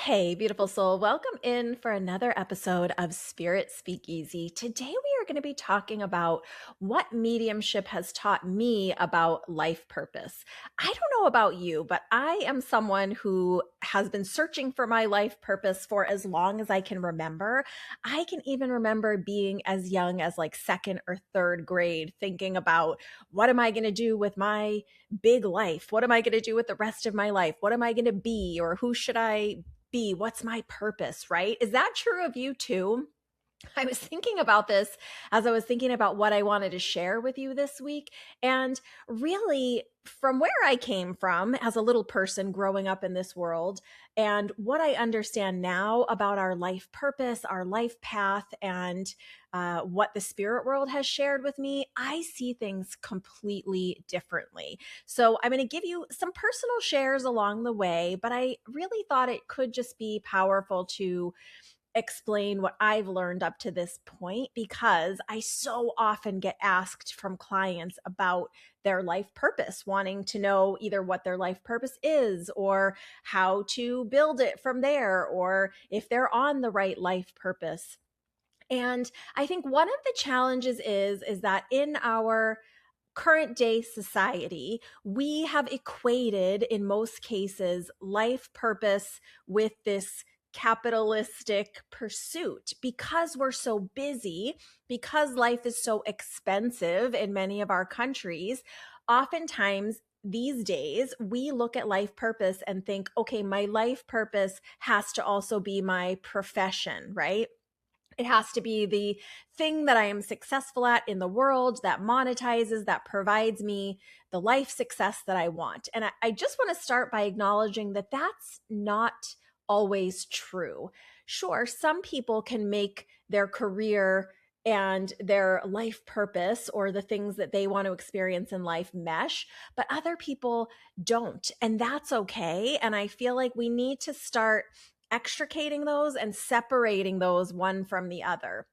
Hey, beautiful soul. Welcome in for another episode of Spirit Speakeasy. Today, we are going to be talking about what mediumship has taught me about life purpose. I don't know about you, but I am someone who has been searching for my life purpose for as long as I can remember. I can even remember being as young as like second or third grade, thinking about what am I going to do with my big life? What am I going to do with the rest of my life? What am I going to be? Or who should I be? What's my purpose, right? Is that true of you too? I was thinking about this as I was thinking about what I wanted to share with you this week. And really, from where I came from as a little person growing up in this world, and what I understand now about our life purpose, our life path, and what the spirit world has shared with me, I see things completely differently. So I'm going to give you some personal shares along the way, but I really thought it could just be powerful to explain what I've learned up to this point because I so often get asked from clients about their life purpose, wanting to know either what their life purpose is or how to build it from there, or if they're on the right life purpose. And I think one of the challenges is that in our current day society, we have equated, in most cases, life purpose with this capitalistic pursuit because we're so busy, because life is so expensive in many of our countries. Oftentimes, these days, we look at life purpose and think, okay, my life purpose has to also be my profession, right? It has to be the thing that I am successful at in the world that monetizes, that provides me the life success that I want. And I just want to start by acknowledging that that's not always true. Sure, some people can make their career and their life purpose or the things that they want to experience in life mesh, but other people don't. And that's okay. And I feel like we need to start extricating those and separating those one from the other.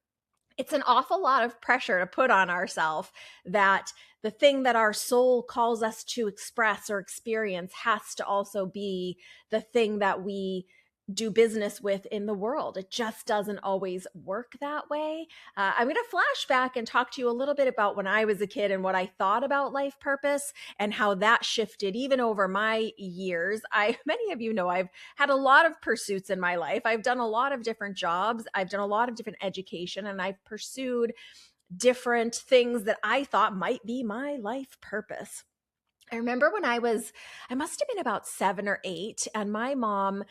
It's an awful lot of pressure to put on ourselves that the thing that our soul calls us to express or experience has to also be the thing that we do business with in the world. It just doesn't always work that way. I'm going to flash back and talk to you a little bit about when I was a kid and what I thought about life purpose and how that shifted even over my years. Many of you know, I've had a lot of pursuits in my life. I've done a lot of different jobs. I've done a lot of different education, and I've pursued different things that I thought might be my life purpose. I remember when I must have been about 7 or 8, and my mom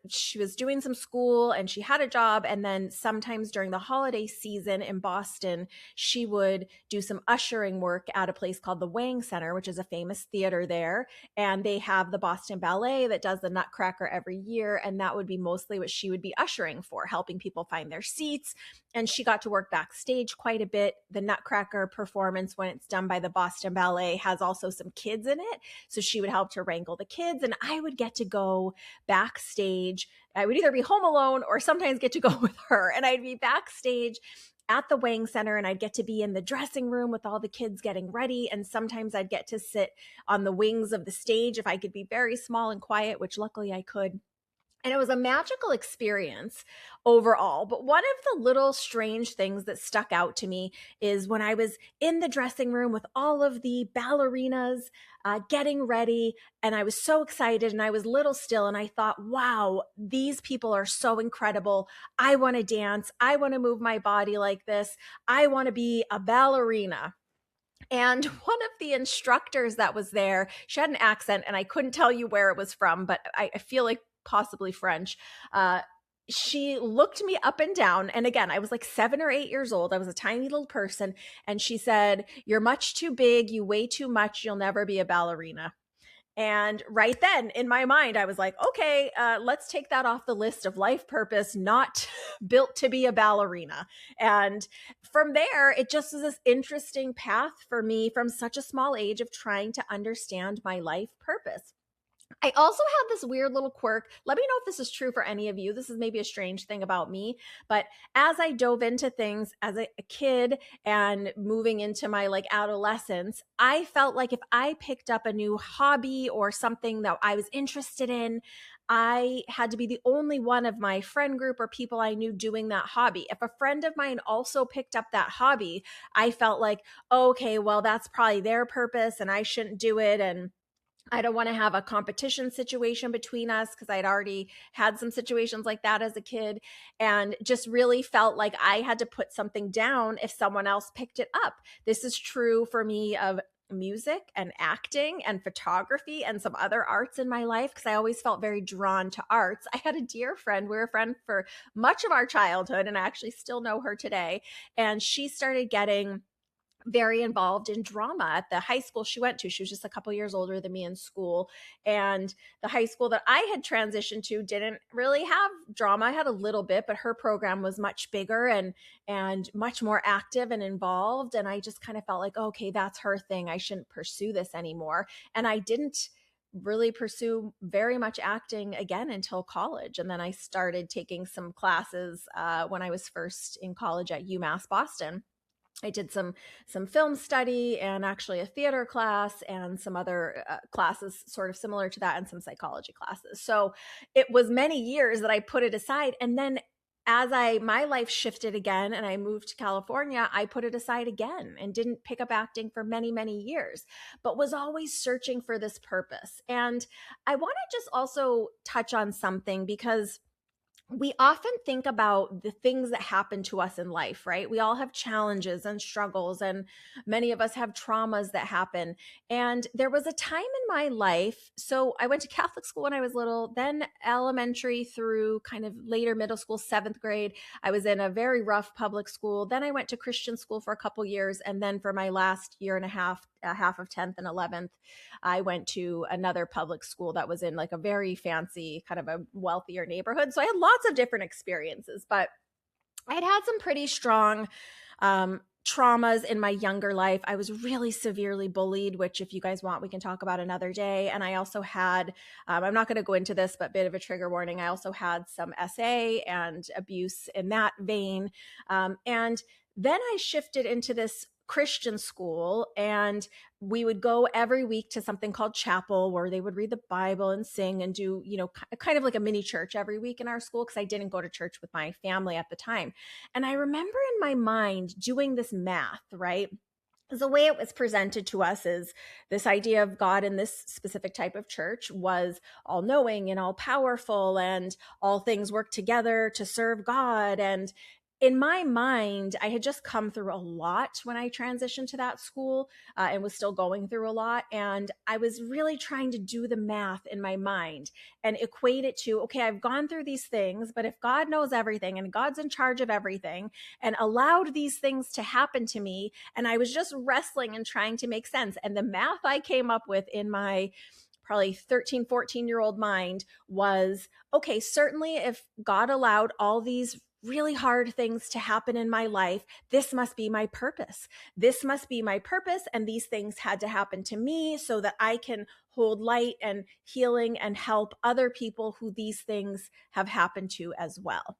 she was doing some school and she had a job. And then sometimes during the holiday season in Boston, she would do some ushering work at a place called the Wang Center, which is a famous theater there. And they have the Boston Ballet that does the Nutcracker every year. And that would be mostly what she would be ushering for, helping people find their seats. And she got to work backstage quite a bit. The Nutcracker performance, when it's done by the Boston Ballet, has also some kids in it. So she would help to wrangle the kids, and I would get to go backstage. I would either be home alone or sometimes get to go with her. And I'd be backstage at the Wang Center, and I'd get to be in the dressing room with all the kids getting ready. And sometimes I'd get to sit on the wings of the stage if I could be very small and quiet, which luckily I could. And it was a magical experience overall. But one of the little strange things that stuck out to me is when I was in the dressing room with all of the ballerinas getting ready, and I was so excited and I was little still. And I thought, wow, these people are so incredible. I want to dance. I want to move my body like this. I want to be a ballerina. And one of the instructors that was there, she had an accent, and I couldn't tell you where it was from, but I feel like possibly French. Uh, she looked me up and down. And again, I was like 7 or 8 years old. I was a tiny little person. And she said, "You're much too big. You weigh too much. You'll never be a ballerina." And right then in my mind, I was like, okay, let's take that off the list of life purpose, not built to be a ballerina. And from there, it just was this interesting path for me from such a small age of trying to understand my life purpose. I also had this weird little quirk. Let me know if this is true for any of you. This is maybe a strange thing about me, but as I dove into things as a kid and moving into my like adolescence, I felt like if I picked up a new hobby or something that I was interested in, I had to be the only one of my friend group or people I knew doing that hobby. If a friend of mine also picked up that hobby, I felt like, okay, well, that's probably their purpose and I shouldn't do it. And I don't want to have a competition situation between us because I'd already had some situations like that as a kid, and just really felt like I had to put something down if someone else picked it up. This is true for me of music and acting and photography and some other arts in my life because I always felt very drawn to arts. I had a dear friend, we were a friend for much of our childhood, and I actually still know her today. And she started getting very involved in drama at the high school she went to. She was just a couple years older than me in school. And the high school that I had transitioned to didn't really have drama. I had a little bit, but her program was much bigger and much more active and involved. And I just kind of felt like, okay, that's her thing. I shouldn't pursue this anymore. And I didn't really pursue very much acting again until college. And then I started taking some classes when I was first in college at UMass Boston. I did some film study and actually a theater class and some other classes sort of similar to that and some psychology classes. So it was many years that I put it aside, and then as I my life shifted again and I moved to California, I put it aside again and didn't pick up acting for many years, but was always searching for this purpose. And I want to just also touch on something because we often think about the things that happen to us in life, right? We all have challenges and struggles, and many of us have traumas that happen. And there was a time in my life. So I went to Catholic school when I was little, then elementary through kind of later middle school, seventh grade. I was in a very rough public school. Then I went to Christian school for a couple years. And then for my last year and a half of 10th and 11th, I went to another public school that was in like a very fancy, kind of a wealthier neighborhood. So I had lots of different experiences, but I had some pretty strong traumas in my younger life. I was really severely bullied, which, if you guys want, we can talk about another day. And I also had, I'm not going to go into this, but bit of a trigger warning. I also had some SA and abuse in that vein. And then I shifted into this Christian school, and we would go every week to something called chapel where they would read the Bible and sing and do, kind of like a mini church every week in our school because I didn't go to church with my family at the time. And I remember in my mind doing this math, right? The way it was presented to us is this idea of God in this specific type of church was all knowing and all powerful, and all things work together to serve God. And in my mind, I had just come through a lot when I transitioned to that school and was still going through a lot. And I was really trying to do the math in my mind and equate it to, okay, I've gone through these things, but if God knows everything and God's in charge of everything and allowed these things to happen to me, and I was just wrestling and trying to make sense. And the math I came up with in my probably 13, 14-year-old mind was, okay, certainly if God allowed all these really hard things to happen in my life, this must be my purpose. This must be my purpose. And these things had to happen to me so that I can hold light and healing and help other people who these things have happened to as well.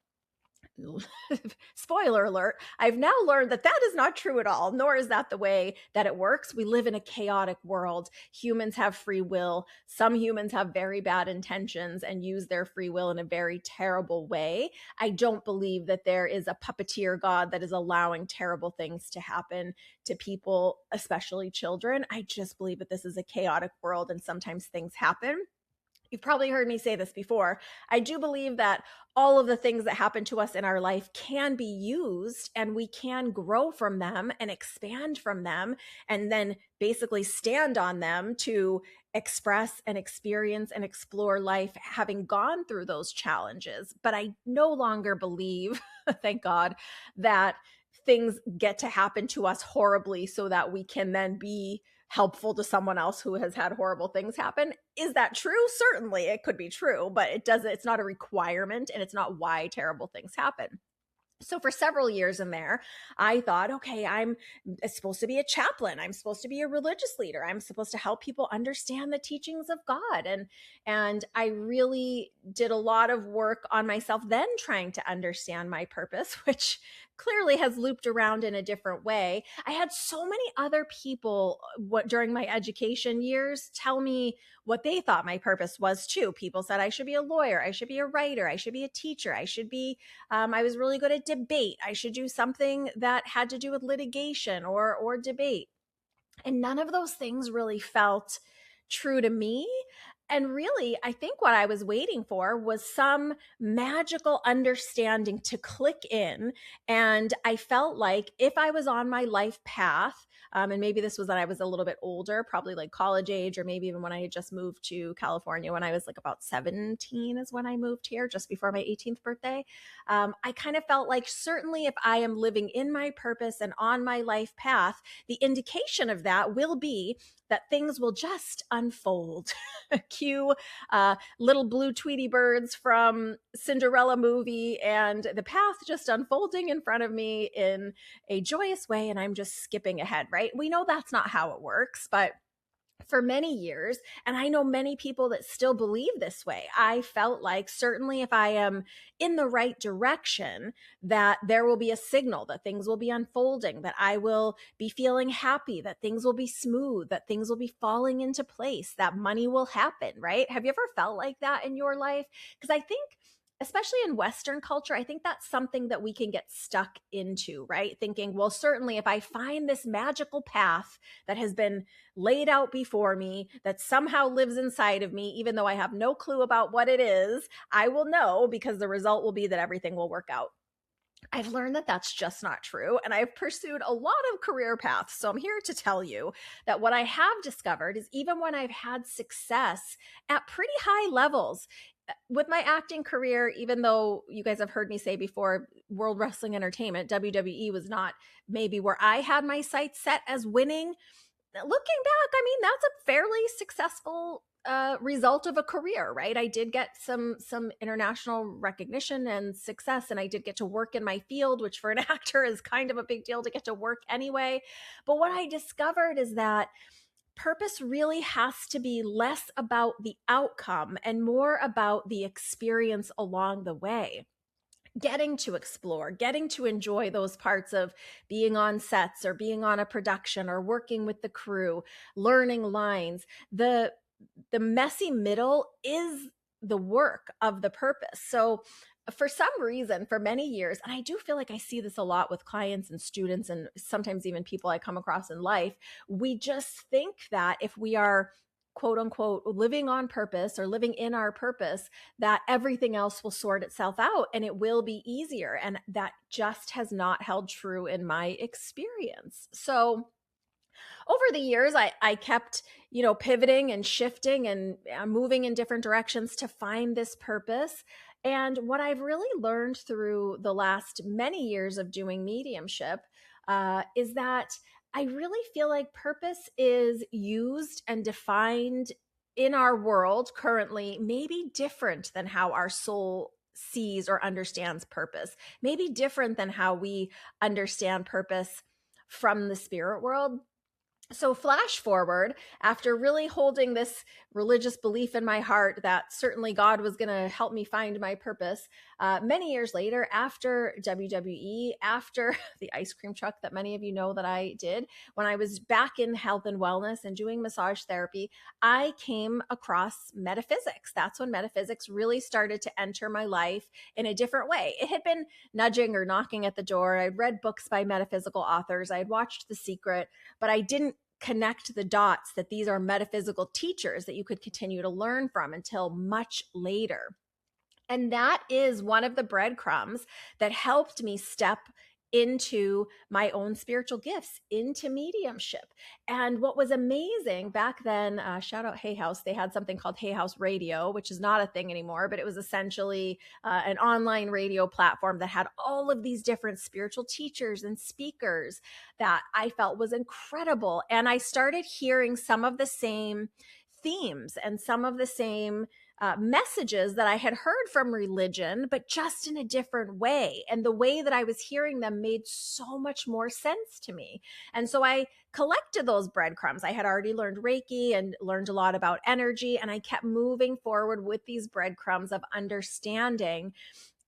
Spoiler alert, I've now learned that that is not true at all, nor is that the way that it works. We live in a chaotic world. Humans have free will. Some humans have very bad intentions and use their free will in a very terrible way. I don't believe that there is a puppeteer God that is allowing terrible things to happen to people, especially children. I just believe that this is a chaotic world and sometimes things happen. You've probably heard me say this before. I do believe that all of the things that happen to us in our life can be used and we can grow from them and expand from them and then basically stand on them to express and experience and explore life having gone through those challenges. But I no longer believe, thank God, that things get to happen to us horribly so that we can then be helpful to someone else who has had horrible things happen. Is that true? Certainly it could be true, but it's not a requirement and it's not why terrible things happen. So for several years in there, I thought, okay, I'm supposed to be a chaplain. I'm supposed to be a religious leader. I'm supposed to help people understand the teachings of God. And I really did a lot of work on myself then trying to understand my purpose, which clearly has looped around in a different way. I had so many other people during my education years tell me what they thought my purpose was too. People said I should be a lawyer, I should be a writer, I should be a teacher, I was really good at debate. I should do something that had to do with litigation or debate. And none of those things really felt true to me. And really, I think what I was waiting for was some magical understanding to click in. And I felt like if I was on my life path, and maybe this was that I was a little bit older, probably like college age, or maybe even when I had just moved to California when I was like about 17 is when I moved here, just before my 18th birthday. I kind of felt like certainly if I am living in my purpose and on my life path, the indication of that will be that things will just unfold. Cue little blue Tweety birds from Cinderella movie and the path just unfolding in front of me in a joyous way, and I'm just skipping ahead, right? We know that's not how it works, but for many years, and I know many people that still believe this way, I felt like certainly if I am in the right direction, that there will be a signal that things will be unfolding, that I will be feeling happy, that things will be smooth, that things will be falling into place, that money will happen, right? Have you ever felt like that in your life? Because I think especially in Western culture, I think that's something that we can get stuck into, right? Thinking, well, certainly if I find this magical path that has been laid out before me, that somehow lives inside of me, even though I have no clue about what it is, I will know because the result will be that everything will work out. I've learned that that's just not true. And I've pursued a lot of career paths. So I'm here to tell you that what I have discovered is even when I've had success at pretty high levels, with my acting career, even though you guys have heard me say before, World Wrestling Entertainment, WWE was not maybe where I had my sights set as winning. Looking back, I mean, that's a fairly successful result of a career, right? I did get some international recognition and success, and I did get to work in my field, which for an actor is kind of a big deal to get to work anyway. But what I discovered is that purpose really has to be less about the outcome and more about the experience along the way, getting to explore, getting to enjoy those parts of being on sets or being on a production or working with the crew, learning lines. The messy middle is the work of the purpose. So for some reason, for many years, and I do feel like I see this a lot with clients and students and sometimes even people I come across in life, we just think that if we are quote unquote living on purpose or living in our purpose, that everything else will sort itself out and it will be easier. And that just has not held true in my experience. So over the years, I kept, pivoting and shifting and moving in different directions to find this purpose. And what I've really learned through the last many years of doing mediumship is that I really feel like purpose is used and defined in our world currently, maybe different than how our soul sees or understands purpose, maybe different than how we understand purpose from the spirit world. So, flash forward, after really holding this religious belief in my heart that certainly God was going to help me find my purpose, many years later, after WWE, after the ice cream truck that many of you know that I did, when I was back in health and wellness and doing massage therapy, I came across metaphysics. That's when metaphysics really started to enter my life in a different way. It had been nudging or knocking at the door. I'd read books by metaphysical authors, I had watched The Secret, but I didn't connect the dots that these are metaphysical teachers that you could continue to learn from until much later. And that is one of the breadcrumbs that helped me step into my own spiritual gifts, into mediumship. And what was amazing back then, shout out Hay House, they had something called Hay House Radio, which is not a thing anymore, but it was essentially an online radio platform that had all of these different spiritual teachers and speakers that I felt was incredible. And I started hearing some of the same themes and some of the same messages that I had heard from religion, but just in a different way. And the way that I was hearing them made so much more sense to me. And so I collected those breadcrumbs. I had already learned Reiki and learned a lot about energy, and I kept moving forward with these breadcrumbs of understanding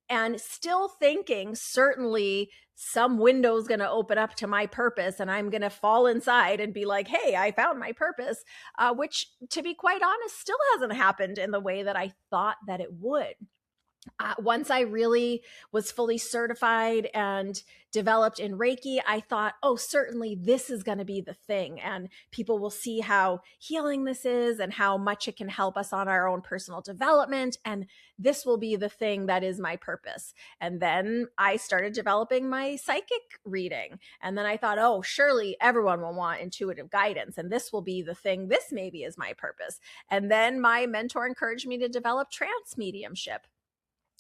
and still thinking certainly some window's going to open up to my purpose and I'm going to fall inside and be like, hey, I found my purpose, which, to be quite honest, still hasn't happened in the way that I thought that it would. Once I really was fully certified and developed in Reiki, I thought, oh, certainly this is going to be the thing. And people will see how healing this is and how much it can help us on our own personal development. And this will be the thing that is my purpose. And then I started developing my psychic reading. And then I thought, oh, surely everyone will want intuitive guidance. And this will be the thing. This maybe is my purpose. And then my mentor encouraged me to develop trance mediumship,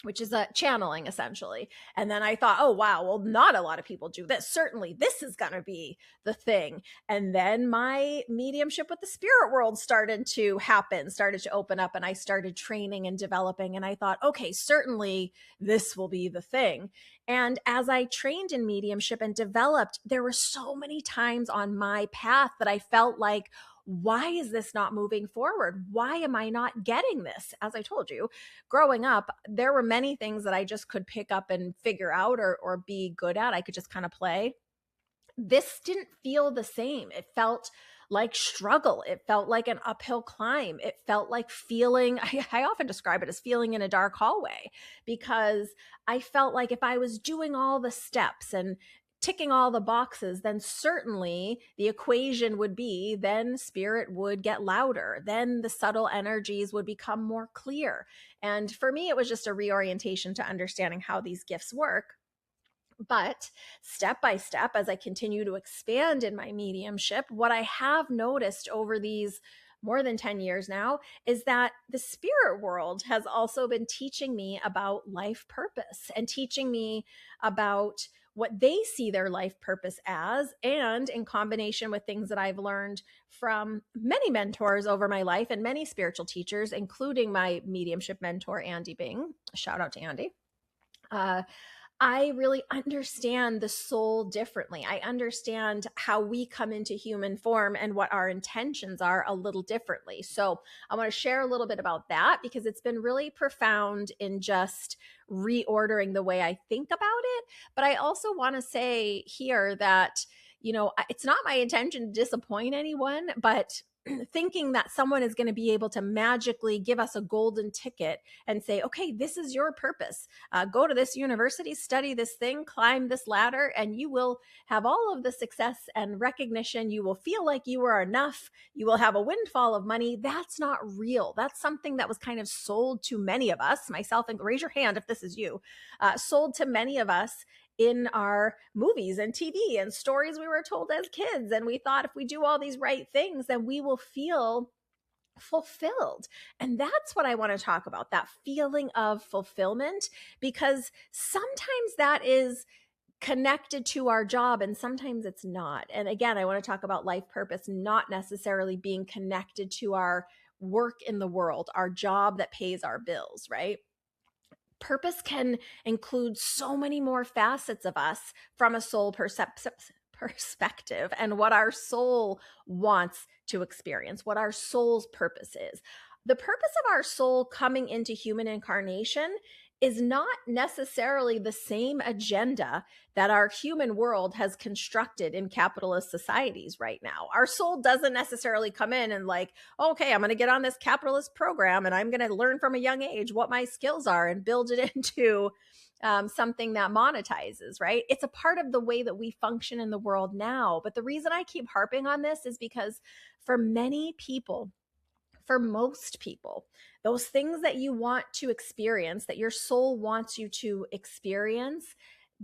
which is a channeling essentially. And then I thought, oh, wow, well, not a lot of people do this. Certainly this is going to be the thing. And then my mediumship with the spirit world started to happen, started to open up, and I started training and developing. And I thought, okay, certainly this will be the thing. And as I trained in mediumship and developed, there were so many times on my path that I felt like, why is this not moving forward? Why am I not getting this? As I told you, growing up, there were many things that I just could pick up and figure out or be good at. I could just kind of play. This didn't feel the same. It felt like struggle. It felt like an uphill climb. It felt like feeling, I often describe it as feeling in a dark hallway, because I felt like if I was doing all the steps and ticking all the boxes, then certainly the equation would be then spirit would get louder. Then the subtle energies would become more clear. And for me, it was just a reorientation to understanding how these gifts work. But step by step, as I continue to expand in my mediumship, what I have noticed over these more than 10 years now is that the spirit world has also been teaching me about life purpose and teaching me about what they see their life purpose as. And in combination with things that I've learned from many mentors over my life and many spiritual teachers, including my mediumship mentor, Andy Bing, shout out to Andy. I really understand the soul differently. I understand how we come into human form and what our intentions are a little differently. So I want to share a little bit about that because it's been really profound in just reordering the way I think about it. But I also want to say here that, it's not my intention to disappoint anyone, but thinking that someone is going to be able to magically give us a golden ticket and say, okay, this is your purpose. Go to this university, study this thing, climb this ladder, and you will have all of the success and recognition. You will feel like you are enough. You will have a windfall of money. That's not real. That's something that was kind of sold to many of us, myself, and raise your hand if this is you, sold to many of us in our movies and TV and stories we were told as kids. And we thought if we do all these right things, then we will feel fulfilled. And that's what I want to talk about, that feeling of fulfillment, because sometimes that is connected to our job and sometimes it's not. And again, I want to talk about life purpose not necessarily being connected to our work in the world, our job that pays our bills, right? Purpose can include so many more facets of us from a soul perspective and what our soul wants to experience, what our soul's purpose is. The purpose of our soul coming into human incarnation is not necessarily the same agenda that our human world has constructed in capitalist societies right now. Our soul doesn't necessarily come in and like, okay, I'm going to get on this capitalist program and I'm going to learn from a young age what my skills are and build it into something that monetizes, right? It's a part of the way that we function in the world now. But the reason I keep harping on this is because for many people, for most people, those things that you want to experience, that your soul wants you to experience,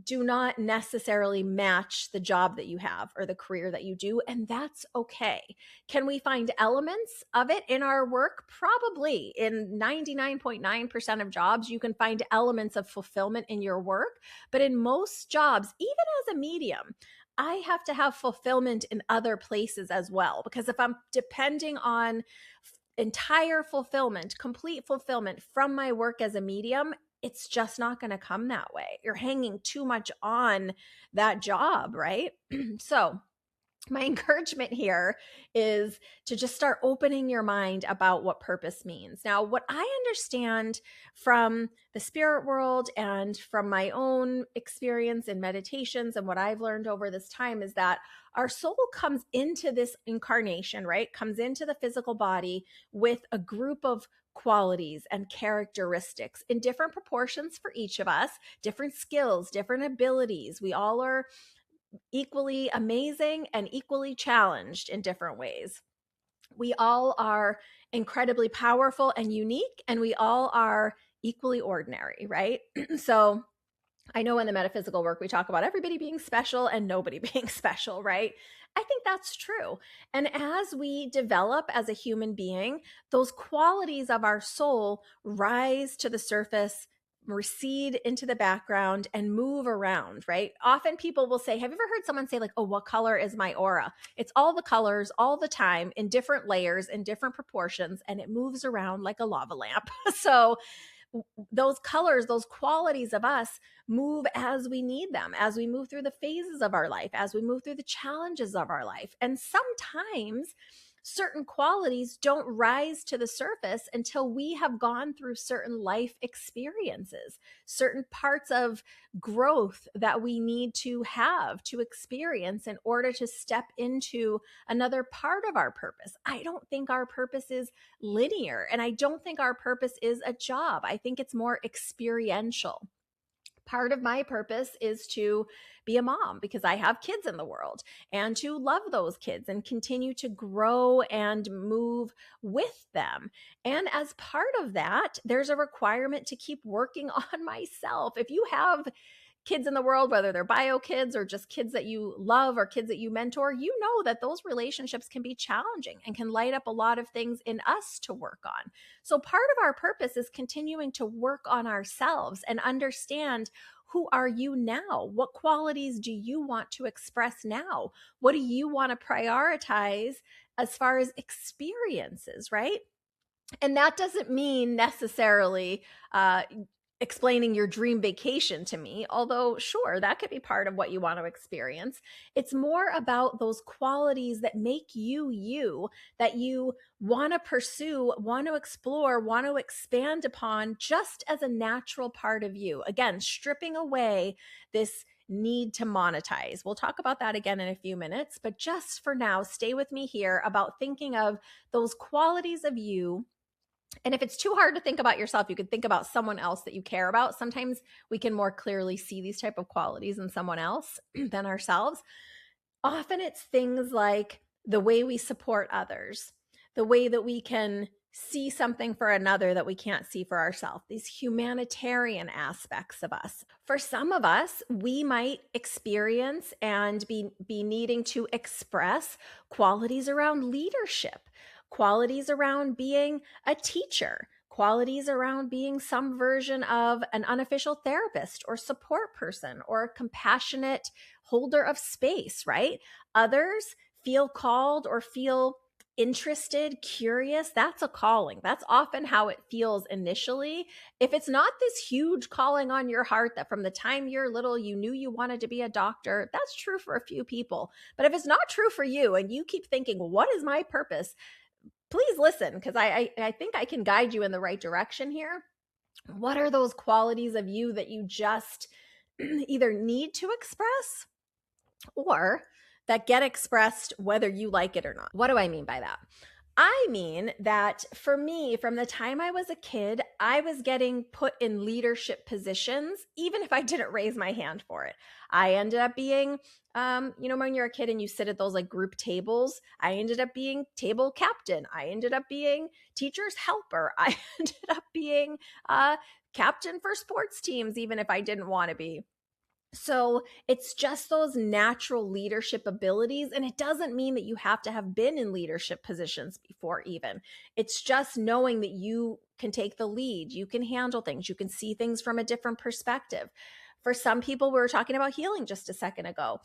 do not necessarily match the job that you have or the career that you do. And that's okay. Can we find elements of it in our work? Probably. In 99.9% of jobs, you can find elements of fulfillment in your work. But in most jobs, even as a medium, I have to have fulfillment in other places as well. Because if I'm depending on entire fulfillment, complete fulfillment from my work as a medium, it's just not going to come that way. You're hanging too much on that job, right? So, my encouragement here is to just start opening your mind about what purpose means. Now, what I understand from the spirit world and from my own experience in meditations and what I've learned over this time is that our soul comes into this incarnation, right? Comes into the physical body with a group of qualities and characteristics in different proportions for each of us, different skills, different abilities. We all are equally amazing and equally challenged in different ways. We all are incredibly powerful and unique, and we all are equally ordinary, right? So I know in the metaphysical work, we talk about everybody being special and nobody being special, right? I think that's true. And as we develop as a human being, those qualities of our soul rise to the surface, recede into the background, and move around, right? Often people will say, have you ever heard someone say, like, oh, what color is my aura? It's all the colors all the time in different layers, in different proportions, and it moves around like a lava lamp. So, those colors, those qualities of us move as we need them, as we move through the phases of our life, as we move through the challenges of our life. And sometimes certain qualities don't rise to the surface until we have gone through certain life experiences, certain parts of growth that we need to have to experience in order to step into another part of our purpose. I don't think our purpose is linear, and I don't think our purpose is a job. I think it's more experiential. Part of my purpose is to be a mom because I have kids in the world, and to love those kids and continue to grow and move with them. And as part of that, there's a requirement to keep working on myself. If you have kids in the world, whether they're bio kids or just kids that you love or kids that you mentor, you know that those relationships can be challenging and can light up a lot of things in us to work on. So part of our purpose is continuing to work on ourselves and understand, who are you now? What qualities do you want to express now? What do you want to prioritize as far as experiences, right? And that doesn't mean necessarily explaining your dream vacation to me, although, sure, that could be part of what you want to experience. It's more about those qualities that make you you, that you want to pursue, want to explore, want to expand upon just as a natural part of you. Again, stripping away this need to monetize. We'll talk about that again in a few minutes, but just for now, stay with me here about thinking of those qualities of you. And if it's too hard to think about yourself, you could think about someone else that you care about. Sometimes we can more clearly see these type of qualities in someone else than ourselves. Often it's things like the way we support others, the way that we can see something for another that we can't see for ourselves, these humanitarian aspects of us. For some of us, we might experience and be needing to express qualities around leadership, qualities around being a teacher, qualities around being some version of an unofficial therapist or support person or a compassionate holder of space, right? Others feel called or feel interested, curious. That's a calling. That's often how it feels initially. If it's not this huge calling on your heart that from the time you're little you knew you wanted to be a doctor, that's true for a few people. But if it's not true for you and you keep thinking, what is my purpose? Please listen, because I think I can guide you in the right direction here. What are those qualities of you that you just either need to express or that get expressed whether you like it or not? What do I mean by that? I mean that for me, from the time I was a kid, I was getting put in leadership positions, even if I didn't raise my hand for it. I ended up being, when you're a kid and you sit at those like group tables, I ended up being table captain. I ended up being teacher's helper. I ended up being captain for sports teams, even if I didn't want to be. So it's just those natural leadership abilities. And it doesn't mean that you have to have been in leadership positions before, even. It's just knowing that you can take the lead, you can handle things, you can see things from a different perspective. For some people, we were talking about healing just a second ago.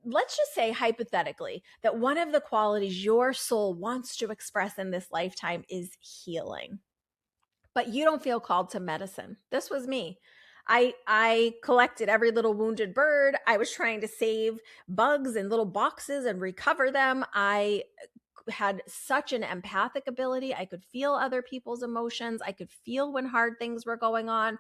let's just say hypothetically that one of the qualities your soul wants to express in this lifetime is healing, but you don't feel called to medicine. This was me. I collected every little wounded bird. I was trying to save bugs in little boxes and recover them. I had such an empathic ability. I could feel other people's emotions. I could feel when hard things were going on.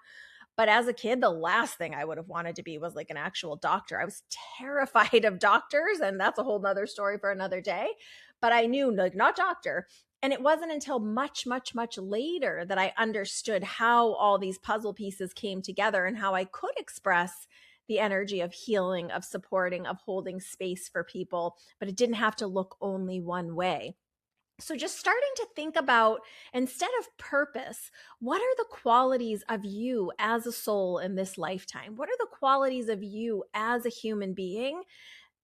But as a kid, the last thing I would have wanted to be was like an actual doctor. I was terrified of doctors, and that's a whole nother story for another day. But I knew, like, not doctor. And it wasn't until much, much, much later that I understood how all these puzzle pieces came together and how I could express the energy of healing, of supporting, of holding space for people, but it didn't have to look only one way. So, just starting to think about, instead of purpose, what are the qualities of you as a soul in this lifetime? What are the qualities of you as a human being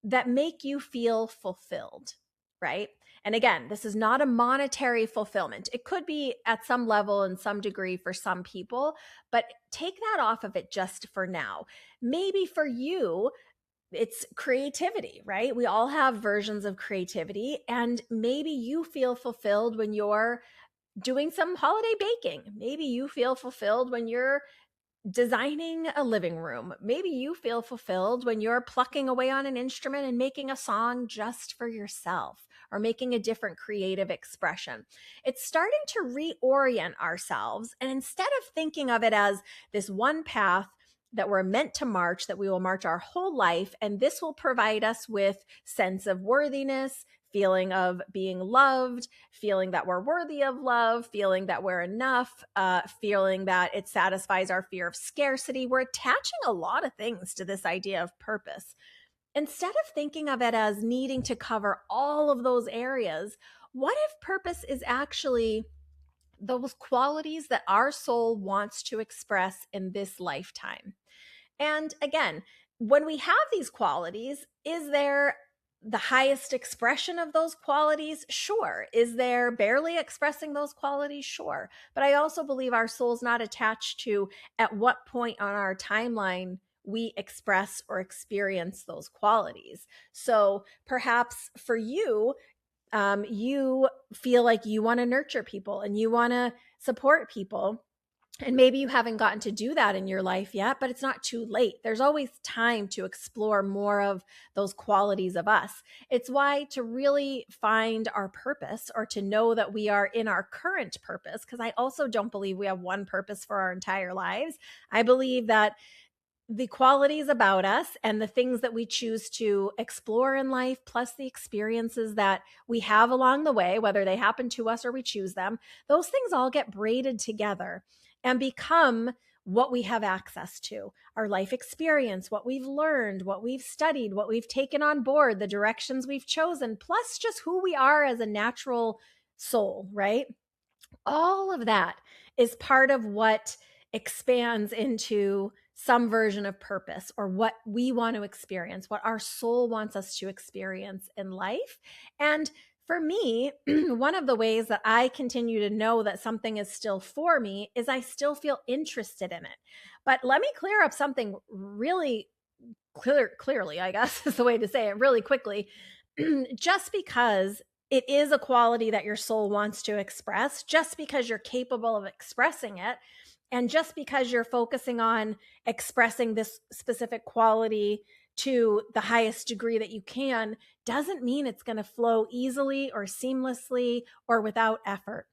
that make you feel fulfilled? Right. And again, this is not a monetary fulfillment. It could be at some level and some degree for some people, but take that off of it just for now. Maybe for you, it's creativity, right? We all have versions of creativity, and maybe you feel fulfilled when you're doing some holiday baking. Maybe you feel fulfilled when you're designing a living room. Maybe you feel fulfilled when you're plucking away on an instrument and making a song just for yourself, or making a different creative expression. It's starting to reorient ourselves. And instead of thinking of it as this one path that we're meant to march, that we will march our whole life, and this will provide us with sense of worthiness, feeling of being loved, feeling that we're worthy of love, feeling that we're enough, feeling that it satisfies our fear of scarcity. We're attaching a lot of things to this idea of purpose. Instead of thinking of it as needing to cover all of those areas, what if purpose is actually those qualities that our soul wants to express in this lifetime? And again, when we have these qualities, is there the highest expression of those qualities? Sure. Is there barely expressing those qualities? Sure. But I also believe our soul's not attached to at what point on our timeline we express or experience those qualities. So perhaps for you, you feel like you want to nurture people and you want to support people, and maybe you haven't gotten to do that in your life yet, but it's not too late. There's always time to explore more of those qualities of us. It's why to really find our purpose, or to know that we are in our current purpose, because I also don't believe we have one purpose for our entire lives. I believe that the qualities about us and the things that we choose to explore in life, plus the experiences that we have along the way, whether they happen to us or we choose them, those things all get braided together and become what we have access to: our life experience, what we've learned, what we've studied, what we've taken on board, the directions we've chosen, plus just who we are as a natural soul, right? All of that is part of what expands into some version of purpose, or what we want to experience, what our soul wants us to experience in life. And for me, one of the ways that I continue to know that something is still for me is I still feel interested in it. But let me clear up something really clearly, I guess is the way to say it, really quickly. Just because it is a quality that your soul wants to express, just because you're capable of expressing it, and just because you're focusing on expressing this specific quality to the highest degree that you can, doesn't mean it's going to flow easily or seamlessly or without effort.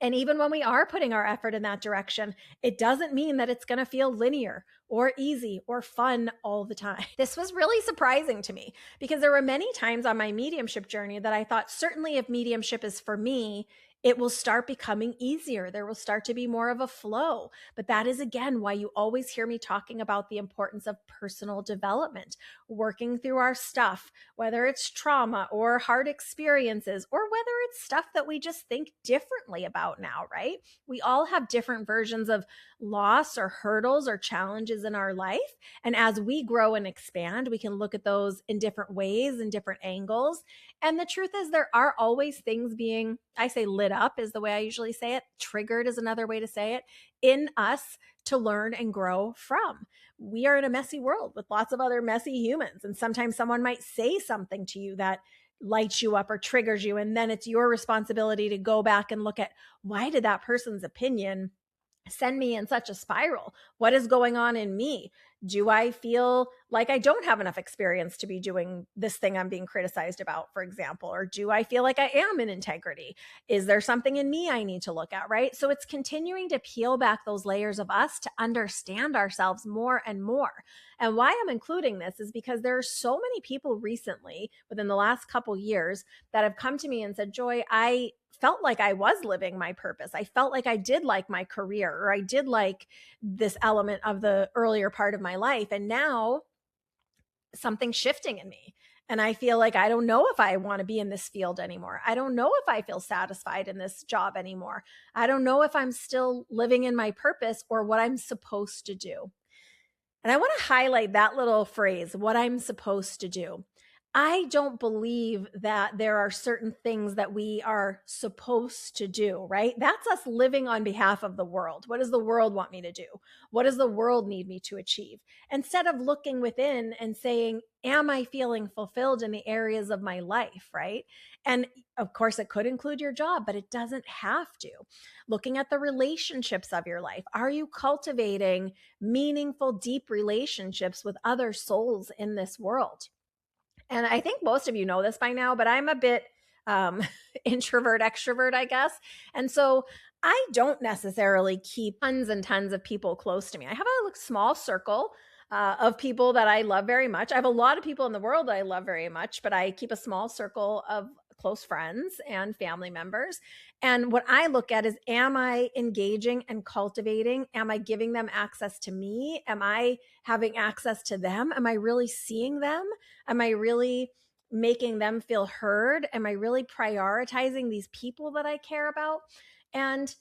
And even when we are putting our effort in that direction, it doesn't mean that it's going to feel linear or easy or fun all the time. This was really surprising to me, because there were many times on my mediumship journey that I thought, certainly if mediumship is for me, it will start becoming easier. There will start to be more of a flow. But that is, again, why you always hear me talking about the importance of personal development, working through our stuff, whether it's trauma or hard experiences, or whether it's stuff that we just think differently about now, right? We all have different versions of loss or hurdles or challenges in our life. And as we grow and expand, we can look at those in different ways and different angles. And the truth is, there are always things being, I say lit up is the way I usually say it, triggered is another way to say it, in us to learn and grow from. We are in a messy world with lots of other messy humans. And sometimes someone might say something to you that lights you up or triggers you. And then it's your responsibility to go back and look at, why did that person's opinion send me in such a spiral? What is going on in me? Do I feel like I don't have enough experience to be doing this thing I'm being criticized about, for example? Or do I feel like I am in integrity? Is there something in me I need to look at, right? So it's continuing to peel back those layers of us to understand ourselves more and more. And why I'm including this is because there are so many people recently, within the last couple years, that have come to me and said, Joy, I felt like I was living my purpose. I felt like I did like my career, or I did like this element of the earlier part of my life. And now something's shifting in me. And I feel like I don't know if I want to be in this field anymore. I don't know if I feel satisfied in this job anymore. I don't know if I'm still living in my purpose or what I'm supposed to do. And I want to highlight that little phrase, what I'm supposed to do. I don't believe that there are certain things that we are supposed to do, right? That's us living on behalf of the world. What does the world want me to do? What does the world need me to achieve? Instead of looking within and saying, am I feeling fulfilled in the areas of my life, right? And of course, it could include your job, but it doesn't have to. Looking at the relationships of your life. Are you cultivating meaningful, deep relationships with other souls in this world? And I think most of you know this by now, but I'm a bit um, introvert, extrovert, I guess. And so I don't necessarily keep tons and tons of people close to me. I have a small circle of people that I love very much. I have a lot of people in the world that I love very much, but I keep a small circle of close friends and family members. And what I look at is, am I engaging and cultivating? Am I giving them access to me? Am I having access to them? Am I really seeing them? Am I really making them feel heard? Am I really prioritizing these people that I care about? And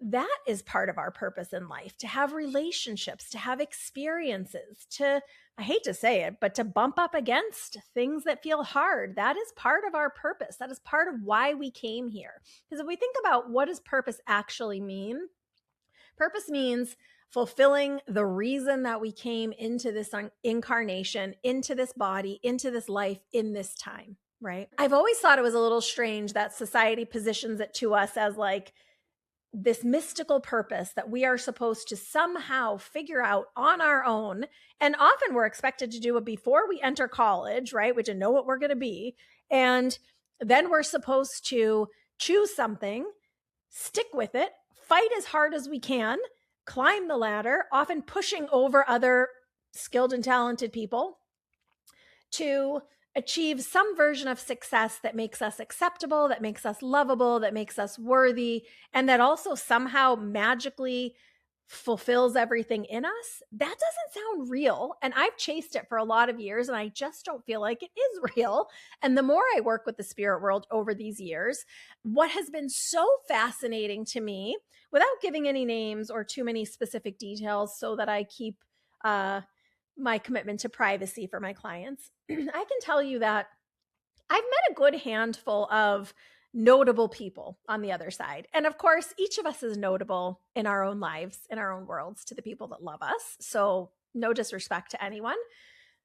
that is part of our purpose in life, to have relationships, to have experiences, to, I hate to say it, but to bump up against things that feel hard. That is part of our purpose. That is part of why we came here. Because if we think about what does purpose actually mean, purpose means fulfilling the reason that we came into this incarnation, into this body, into this life, in this time, right? I've always thought it was a little strange that society positions it to us as like this mystical purpose that we are supposed to somehow figure out on our own. And often we're expected to do it before we enter college, right? Which, to know what we're going to be. And then we're supposed to choose something, stick with it, fight as hard as we can, climb the ladder, often pushing over other skilled and talented people to achieve some version of success that makes us acceptable, that makes us lovable, that makes us worthy, and that also somehow magically fulfills everything in us. That doesn't sound real. And I've chased it for a lot of years, and I just don't feel like it is real. And the more I work with the spirit world over these years, what has been so fascinating to me, without giving any names or too many specific details so that I keep my commitment to privacy for my clients, I can tell you that I've met a good handful of notable people on the other side. And of course, each of us is notable in our own lives, in our own worlds, to the people that love us. So no disrespect to anyone.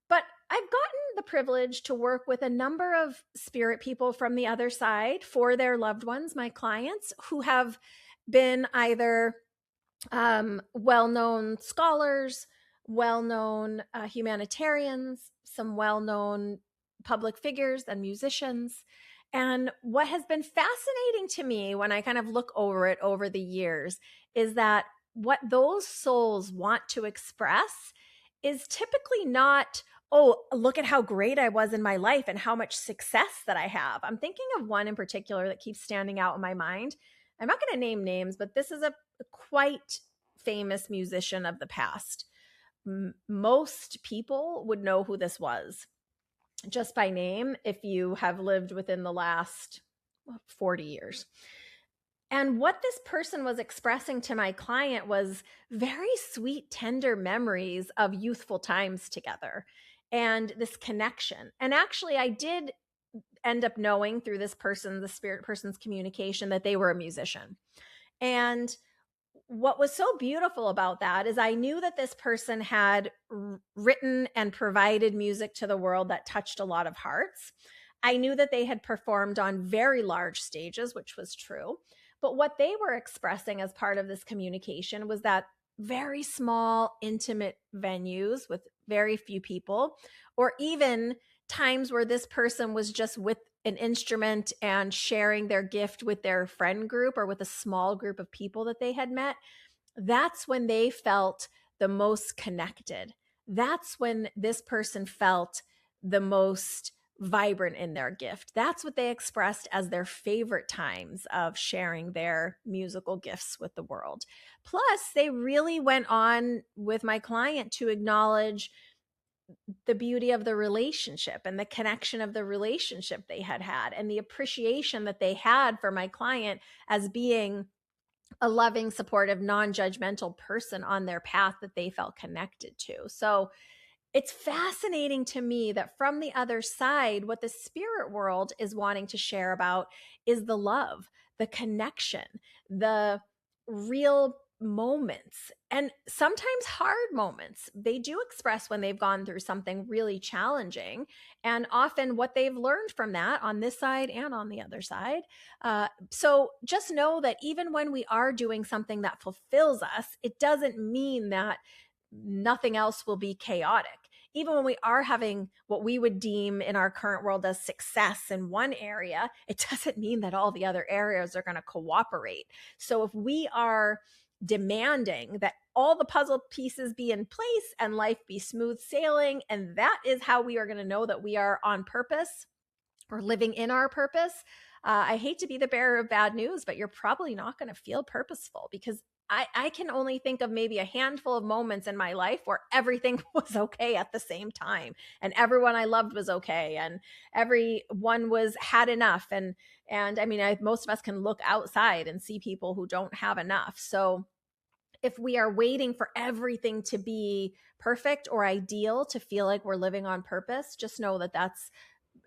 But I've gotten the privilege to work with a number of spirit people from the other side for their loved ones, my clients, who have been either well-known scholars, well-known humanitarians, some well-known public figures and musicians. And what has been fascinating to me when I kind of look over it over the years is that what those souls want to express is typically not, oh, look at how great I was in my life and how much success that I have. I'm thinking of one in particular that keeps standing out in my mind. I'm not going to name names, but this is a quite famous musician of the past. Most people would know who this was just by name if you have lived within the last 40 years. And what this person was expressing to my client was very sweet, tender memories of youthful times together and this connection. And actually, I did end up knowing through this person, the spirit person's communication, that they were a musician. And what was so beautiful about that is I knew that this person had written and provided music to the world that touched a lot of hearts. I knew that they had performed on very large stages, which was true. But what they were expressing as part of this communication was that very small, intimate venues with very few people, or even times where this person was just with an instrument and sharing their gift with their friend group or with a small group of people that they had met, that's when they felt the most connected. That's when this person felt the most vibrant in their gift. That's what they expressed as their favorite times of sharing their musical gifts with the world. Plus, they really went on with my client to acknowledge the beauty of the relationship and the connection of the relationship they had had, and the appreciation that they had for my client as being a loving, supportive, non-judgmental person on their path that they felt connected to. So it's fascinating to me that from the other side, what the spirit world is wanting to share about is the love, the connection, the real moments, and sometimes hard moments. They do express when they've gone through something really challenging, and often what they've learned from that on this side and on the other side. So just know that even when we are doing something that fulfills us, it doesn't mean that nothing else will be chaotic. Even when we are having what we would deem in our current world as success in one area, it doesn't mean that all the other areas are going to cooperate. So if we are demanding that all the puzzle pieces be in place and life be smooth sailing, and that is how we are going to know that we are on purpose or living in our purpose, I hate to be the bearer of bad news, but you're probably not going to feel purposeful, because I can only think of maybe a handful of moments in my life where everything was okay at the same time, and everyone I loved was okay, and everyone was had enough. And I mean, most of us can look outside and see people who don't have enough. So if we are waiting for everything to be perfect or ideal to feel like we're living on purpose, just know that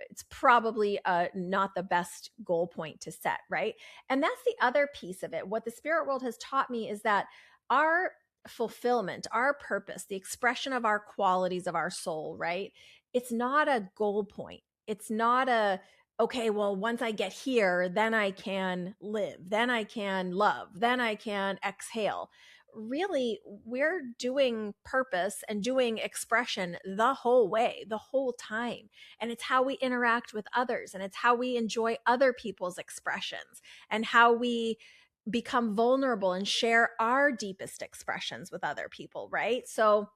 it's probably not the best goal point to set, right? And that's the other piece of it. What the spirit world has taught me is that our fulfillment, our purpose, the expression of our qualities of our soul, right? It's not a goal point. It's not a, okay, well, once I get here, then I can live, then I can love, then I can exhale. Really, we're doing purpose and doing expression the whole way, the whole time. And it's how we interact with others, and it's how we enjoy other people's expressions, and how we become vulnerable and share our deepest expressions with other people, right? So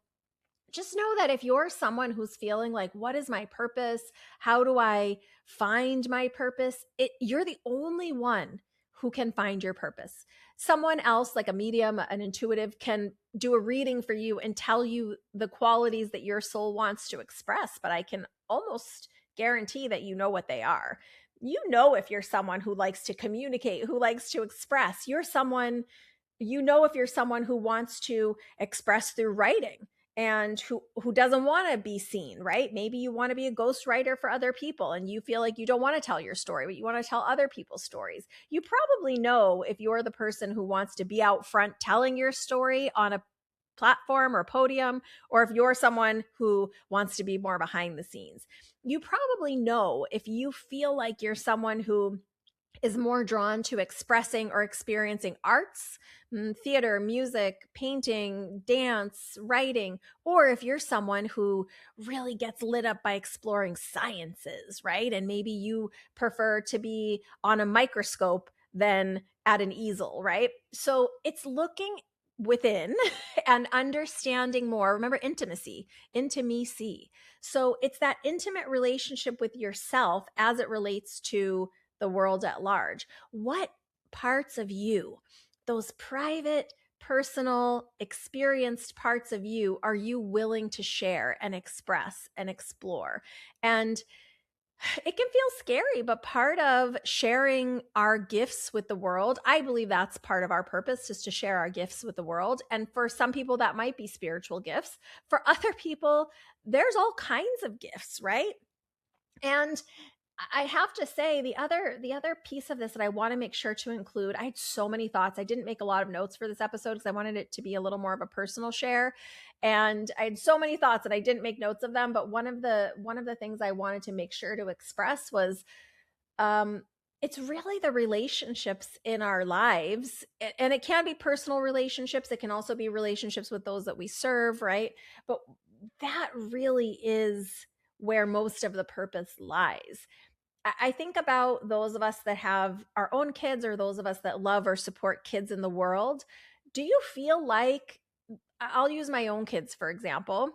just know that if you're someone who's feeling like, what is my purpose? How do I find my purpose? You're the only one who can find your purpose. Someone else, like a medium, an intuitive, can do a reading for you and tell you the qualities that your soul wants to express, but I can almost guarantee that you know what they are. You know, if you're someone who likes to communicate, who likes to express, if you're someone who wants to express through writing, and who doesn't want to be seen, right? Maybe you want to be a ghostwriter for other people, and you feel like you don't want to tell your story, but you want to tell other people's stories. You probably know if you're the person who wants to be out front telling your story on a platform or podium, or if you're someone who wants to be more behind the scenes. You probably know if you feel like you're someone who is more drawn to expressing or experiencing arts, theater, music, painting, dance, writing, or if you're someone who really gets lit up by exploring sciences, right? And maybe you prefer to be on a microscope than at an easel, right? So it's looking within and understanding more. Remember, intimacy. So it's that intimate relationship with yourself as it relates to the world at large. What parts of you, those private, personal, experienced parts of you, are you willing to share and express and explore? And it can feel scary, but part of sharing our gifts with the world, I believe that's part of our purpose, is to share our gifts with the world. And for some people, that might be spiritual gifts. For other people, there's all kinds of gifts, right? And I have to say the other piece of this that I want to make sure to include, I had so many thoughts. I didn't make a lot of notes for this episode because I wanted it to be a little more of a personal share. And I had so many thoughts that I didn't make notes of them. But one of the things I wanted to make sure to express was um it's really the relationships in our lives. And it can be personal relationships, it can also be relationships with those that we serve, right? But that really is where most of the purpose lies. I think about those of us that have our own kids, or those of us that love or support kids in the world. Do you feel like, I'll use my own kids for example,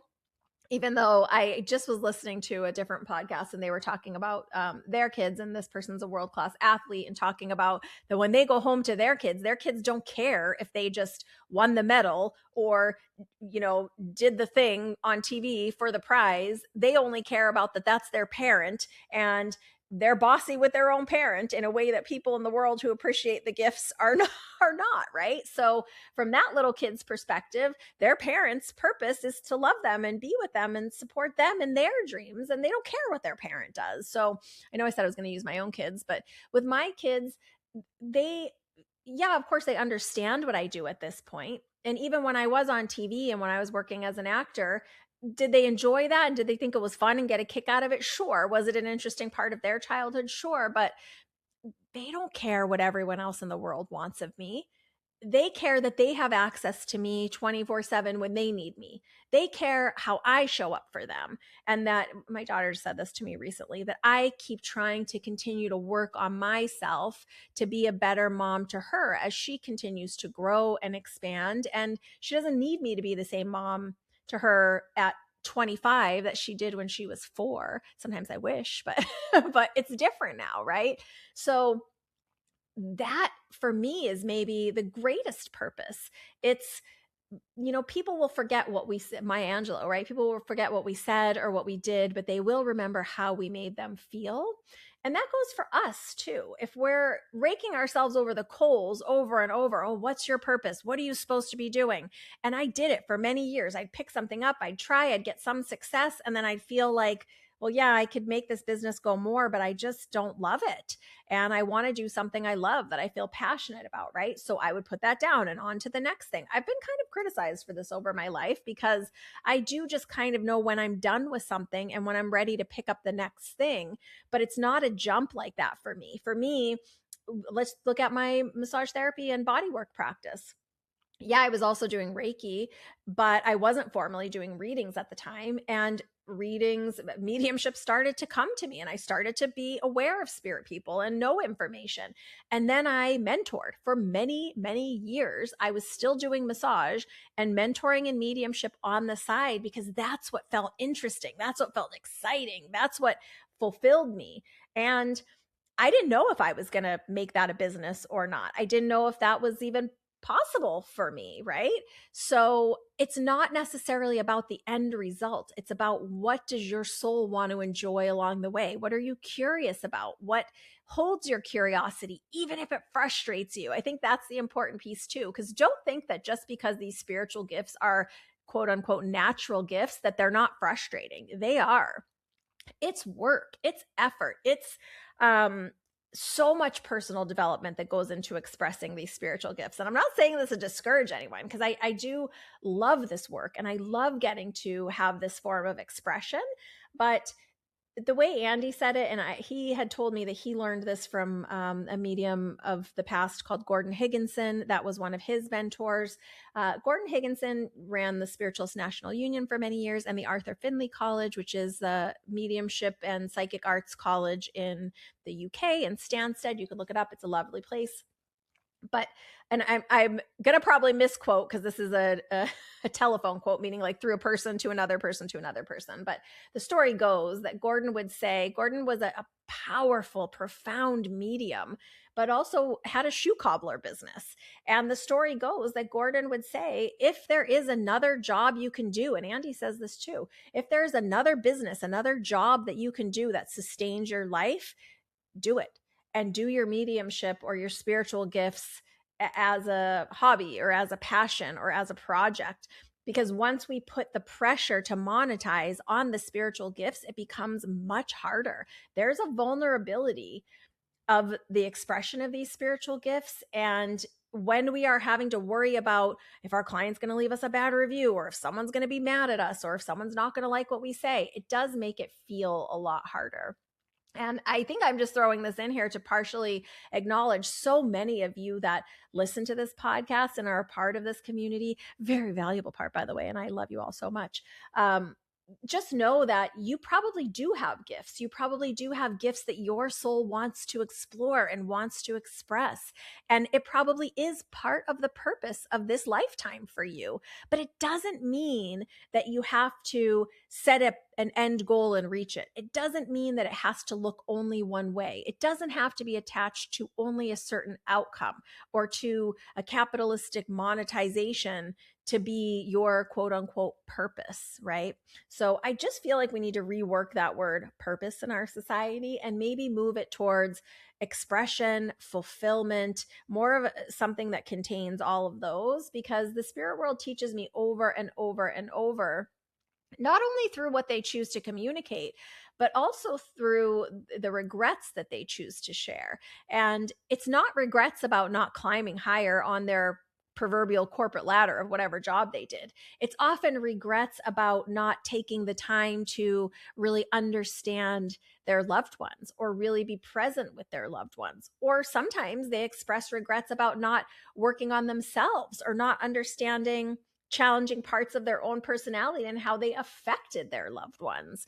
even though I just was listening to a different podcast and they were talking about their kids, and this person's a world class athlete, and talking about that when they go home to their kids don't care if they just won the medal or, did the thing on TV for the prize. They only care about that that's their parent, and they're bossy with their own parent in a way that people in the world who appreciate the gifts are not, right? So from that little kid's perspective, their parents' purpose is to love them and be with them and support them in their dreams. And they don't care what their parent does. So I know I said I was going to use my own kids, but with my kids, they, yeah, of course, they understand what I do at this point. And even when I was on TV and when I was working as an actor, did they enjoy that? And did they think it was fun and get a kick out of it? Sure. Was it an interesting part of their childhood? Sure. But they don't care what everyone else in the world wants of me. They care that they have access to me 24/7 when they need me. They care how I show up for them. And that, my daughter said this to me recently, that I keep trying to continue to work on myself to be a better mom to her as she continues to grow and expand. And she doesn't need me to be the same mom to her at 25 that she did when she was 4. Sometimes I wish, but but it's different now, right? So that for me is maybe the greatest purpose. It's, people will forget what we said, Maya Angelou, right? People will forget what we said or what we did, but they will remember how we made them feel. And that goes for us too. If we're raking ourselves over the coals over and over, oh, what's your purpose? What are you supposed to be doing? And I did it for many years. I'd pick something up, I'd try, I'd get some success, and then I'd feel like, well, yeah, I could make this business go more, but I just don't love it. And I want to do something I love that I feel passionate about, right? So I would put that down and on to the next thing. I've been kind of criticized for this over my life because I do just kind of know when I'm done with something and when I'm ready to pick up the next thing. But it's not a jump like that for me. For me, let's look at my massage therapy and bodywork practice. Yeah, I was also doing Reiki, but I wasn't formally doing readings at the time. And readings, mediumship started to come to me, and I started to be aware of spirit people and know information. And then I mentored for many, many years. I was still doing massage and mentoring and mediumship on the side because that's what felt interesting. That's what felt exciting. That's what fulfilled me. And I didn't know if I was going to make that a business or not. I didn't know if that was even possible for me, right? So it's not necessarily about the end result. It's about, what does your soul want to enjoy along the way? What are you curious about? What holds your curiosity, even if it frustrates you? I think that's the important piece too, because don't think that just because these spiritual gifts are quote unquote natural gifts, that they're not frustrating. They are. It's work, it's effort, it's um so much personal development that goes into expressing these spiritual gifts. And I'm not saying this to discourage anyone, because I do love this work and I love getting to have this form of expression. But the way Andy said it, and he had told me that he learned this from a medium of the past called Gordon Higginson. That was one of his mentors. Gordon Higginson ran the Spiritualist National Union for many years, and the Arthur Findlay College, which is the mediumship and psychic arts college in the UK in Stansted. You can look it up. It's a lovely place. But, and I'm gonna probably misquote because this is a telephone quote, meaning like through a person to another person to another person. But the story goes that Gordon would say, Gordon was a powerful, profound medium, but also had a shoe cobbler business. And the story goes that Gordon would say, if there is another job you can do, and Andy says this too, if there's another business, another job that you can do that sustains your life, do it. And do your mediumship or your spiritual gifts as a hobby or as a passion or as a project. Because once we put the pressure to monetize on the spiritual gifts, it becomes much harder. There's a vulnerability of the expression of these spiritual gifts. And when we are having to worry about if our client's going to leave us a bad review, or if someone's going to be mad at us, or if someone's not going to like what we say, it does make it feel a lot harder. And I think I'm just throwing this in here to partially acknowledge so many of you that listen to this podcast and are a part of this community. Very valuable part, by the way. And I love you all so much. Just know that you probably do have gifts. You probably do have gifts that your soul wants to explore and wants to express. And it probably is part of the purpose of this lifetime for you. But it doesn't mean that you have to set up an end goal and reach it. It doesn't mean that it has to look only one way. It doesn't have to be attached to only a certain outcome or to a capitalistic monetization to be your quote unquote purpose, right? So I just feel like we need to rework that word purpose in our society and maybe move it towards expression, fulfillment, more of something that contains all of those, because the spirit world teaches me over and over and over, not only through what they choose to communicate, but also through the regrets that they choose to share. And it's not regrets about not climbing higher on their proverbial corporate ladder of whatever job they did. It's often regrets about not taking the time to really understand their loved ones or really be present with their loved ones. Or sometimes they express regrets about not working on themselves or not understanding challenging parts of their own personality and how they affected their loved ones.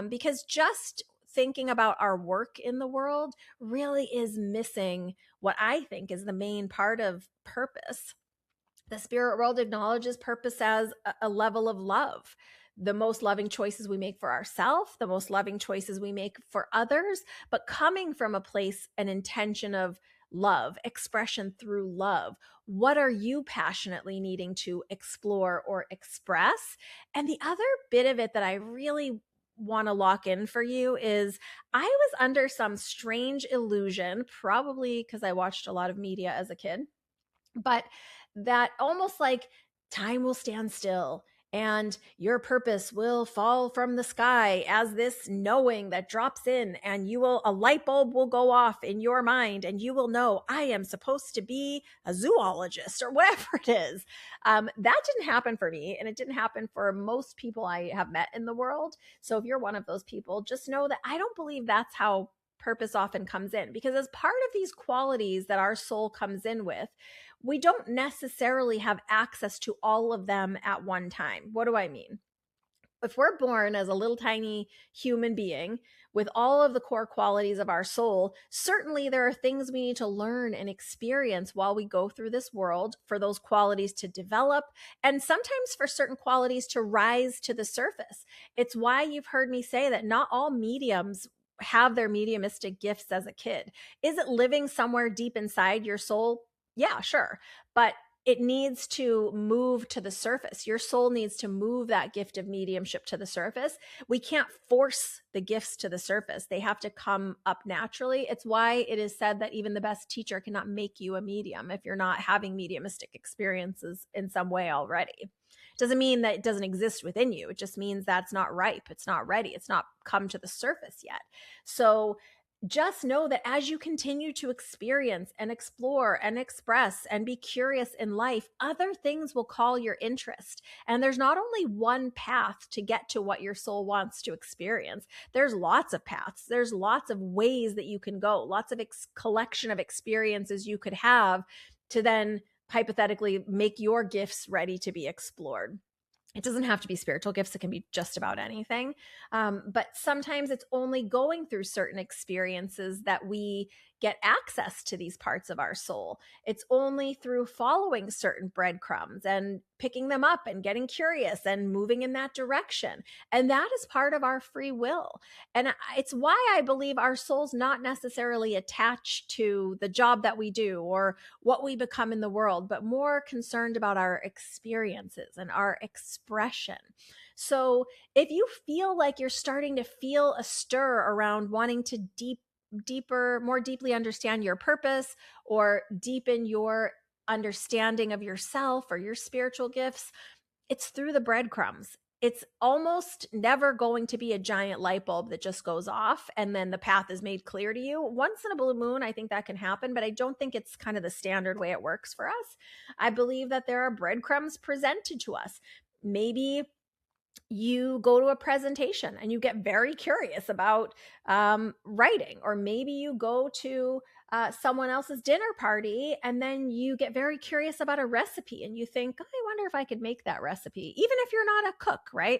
Because just thinking about our work in the world really is missing what I think is the main part of purpose. The spirit world acknowledges purpose as a level of love. The most loving choices we make for ourselves, the most loving choices we make for others, but coming from a place, an intention of love, expression through love. What are you passionately needing to explore or express? And the other bit of it that I really want to lock in for you is I was under some strange illusion, probably because I watched a lot of media as a kid, but that almost like time will stand still and your purpose will fall from the sky as this knowing that drops in, and a light bulb will go off in your mind and you will know I am supposed to be a zoologist or whatever it is. That didn't happen for me, and it didn't happen for most people I have met in the world. So if you're one of those people, just know that I don't believe that's how purpose often comes in, because as part of these qualities that our soul comes in with, we don't necessarily have access to all of them at one time. What do I mean? If we're born as a little tiny human being with all of the core qualities of our soul, certainly there are things we need to learn and experience while we go through this world for those qualities to develop, and sometimes for certain qualities to rise to the surface. It's why you've heard me say that not all mediums have their mediumistic gifts as a kid. Is it living somewhere deep inside your soul? Yeah, sure. But it needs to move to the surface. Your soul needs to move that gift of mediumship to the surface. We can't force the gifts to the surface. They have to come up naturally. It's why it is said that even the best teacher cannot make you a medium if you're not having mediumistic experiences in some way already. It doesn't mean that it doesn't exist within you. It just means that's not ripe. It's not ready. It's not come to the surface yet. So just know that as you continue to experience and explore and express and be curious in life, other things will call your interest. And there's not only one path to get to what your soul wants to experience. There's lots of paths. There's lots of ways that you can go, lots of collection of experiences you could have to then hypothetically make your gifts ready to be explored. It doesn't have to be spiritual gifts. It can be just about anything. But sometimes it's only going through certain experiences that we get access to these parts of our soul. It's only through following certain breadcrumbs and picking them up and getting curious and moving in that direction. And that is part of our free will. And it's why I believe our soul's not necessarily attached to the job that we do or what we become in the world, but more concerned about our experiences and our expression. So if you feel like you're starting to feel a stir around wanting to more deeply understand your purpose or deepen your understanding of yourself or your spiritual gifts, It's through the breadcrumbs. It's almost never going to be a giant light bulb that just goes off and then the path is made clear to you. Once in a blue moon, I think that can happen, but I don't think it's kind of the standard way it works for us. I believe that there are breadcrumbs presented to us. Maybe you go to a presentation and you get very curious about writing, or maybe you go to someone else's dinner party and then you get very curious about a recipe and you think, I wonder if I could make that recipe, even if you're not a cook, right?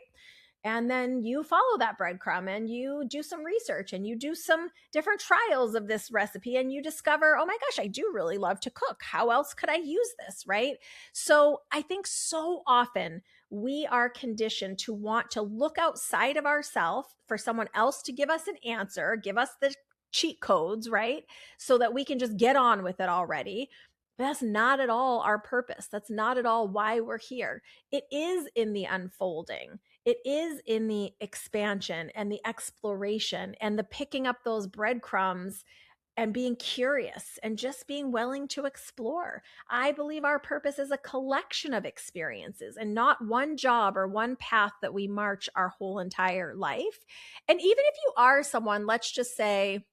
And then you follow that breadcrumb and you do some research and you do some different trials of this recipe and you discover, oh my gosh, I do really love to cook. How else could I use this? Right. So I think so often we are conditioned to want to look outside of ourselves for someone else to give us an answer, give us the cheat codes, right? So that we can just get on with it already. But that's not at all our purpose. That's not at all why we're here. It is in the unfolding. It is in the expansion and the exploration and the picking up those breadcrumbs and being curious and just being willing to explore. I believe our purpose is a collection of experiences and not one job or one path that we march our whole entire life. And even if you are someone, let's just say,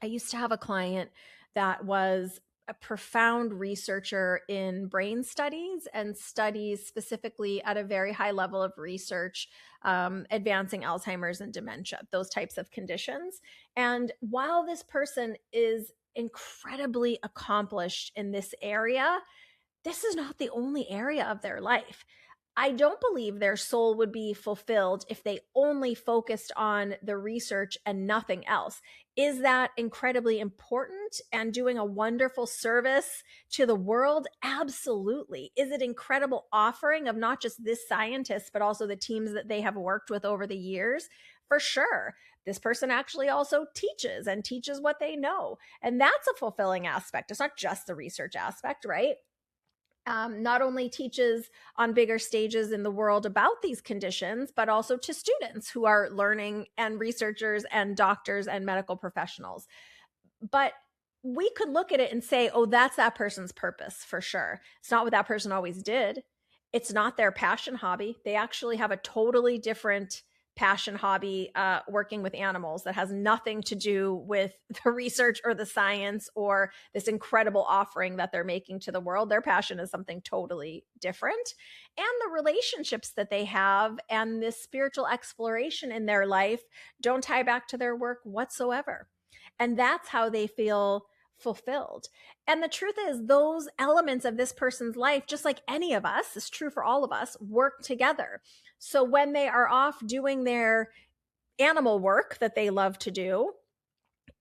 I used to have a client that was a profound researcher in brain studies and studies specifically at a very high level of research, advancing Alzheimer's and dementia, those types of conditions. And while this person is incredibly accomplished in this area, this is not the only area of their life. I don't believe their soul would be fulfilled if they only focused on the research and nothing else. Is that incredibly important and doing a wonderful service to the world? Absolutely. Is it incredible offering of not just this scientist, but also the teams that they have worked with over the years? For sure. This person actually also teaches and teaches what they know. And that's a fulfilling aspect. It's not just the research aspect, right? Not only teaches on bigger stages in the world about these conditions, but also to students who are learning and researchers and doctors and medical professionals. But we could look at it and say, oh, that's that person's purpose for sure. It's not what that person always did. It's not their passion hobby. They actually have a totally different passion hobby working with animals that has nothing to do with the research or the science or this incredible offering that they're making to the world. Their passion is something totally different. And the relationships that they have and this spiritual exploration in their life don't tie back to their work whatsoever. And that's how they feel fulfilled. And the truth is, those elements of this person's life, just like any of us, is true for all of us, work together. So when they are off doing their animal work that they love to do,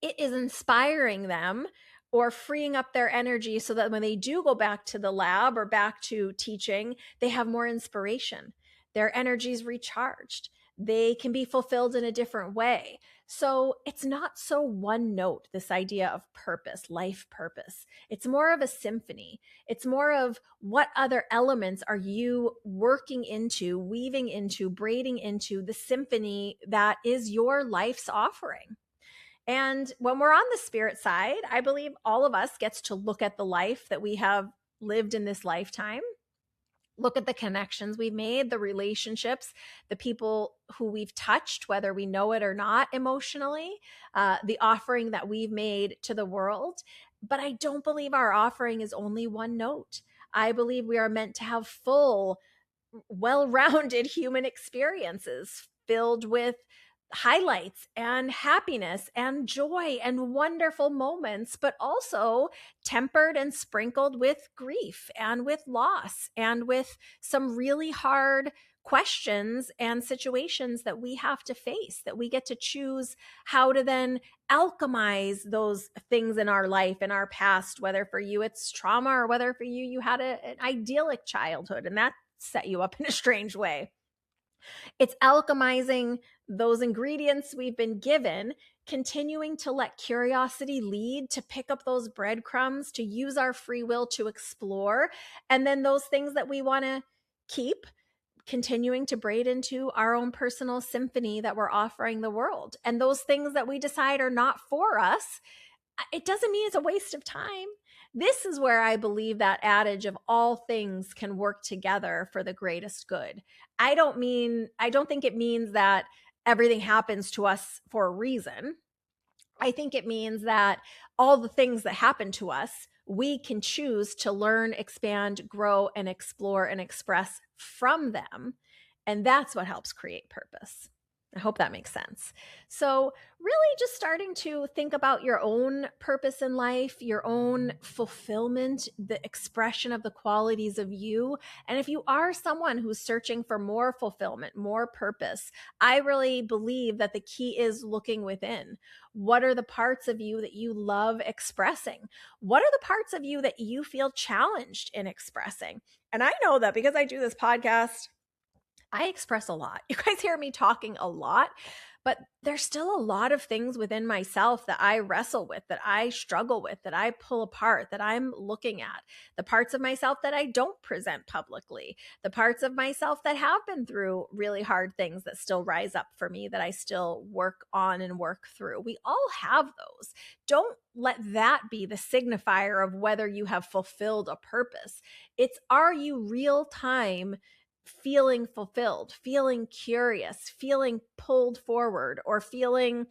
it is inspiring them or freeing up their energy so that when they do go back to the lab or back to teaching, they have more inspiration. Their energy is recharged. They can be fulfilled in a different way. So it's not so one note, this idea of purpose, life purpose. It's more of a symphony. It's more of what other elements are you working into, weaving into, braiding into the symphony that is your life's offering. And when we're on the spirit side, I believe all of us gets to look at the life that we have lived in this lifetime, look at the connections we've made, the relationships, the people who we've touched, whether we know it or not emotionally, the offering that we've made to the world. But I don't believe our offering is only one note. I believe we are meant to have full, well-rounded human experiences filled with highlights and happiness and joy and wonderful moments, but also tempered and sprinkled with grief and with loss and with some really hard questions and situations that we have to face, that we get to choose how to then alchemize those things in our life, in our past, whether for you it's trauma or whether for you had an idyllic childhood and that set you up in a strange way. It's alchemizing those ingredients we've been given, continuing to let curiosity lead, to pick up those breadcrumbs, to use our free will to explore. And then those things that we want to keep, continuing to braid into our own personal symphony that we're offering the world. And those things that we decide are not for us, it doesn't mean it's a waste of time. this is where I believe that adage of all things can work together for the greatest good. I don't think it means that everything happens to us for a reason. I think it means that all the things that happen to us, we can choose to learn, expand, grow, and explore and express from them. And that's what helps create purpose. I hope that makes sense. So, really just starting to think about your own purpose in life, your own fulfillment, the expression of the qualities of you. And if you are someone who's searching for more fulfillment, more purpose, I really believe that the key is looking within. What are the parts of you that you love expressing? What are the parts of you that you feel challenged in expressing? And I know that because I do this podcast, I express a lot. You guys hear me talking a lot, but there's still a lot of things within myself that I wrestle with, that I struggle with, that I pull apart, that I'm looking at. The parts of myself that I don't present publicly, the parts of myself that have been through really hard things that still rise up for me, that I still work on and work through. We all have those. Don't let that be the signifier of whether you have fulfilled a purpose. It's, are you real time feeling fulfilled, feeling curious, feeling pulled forward, or feeling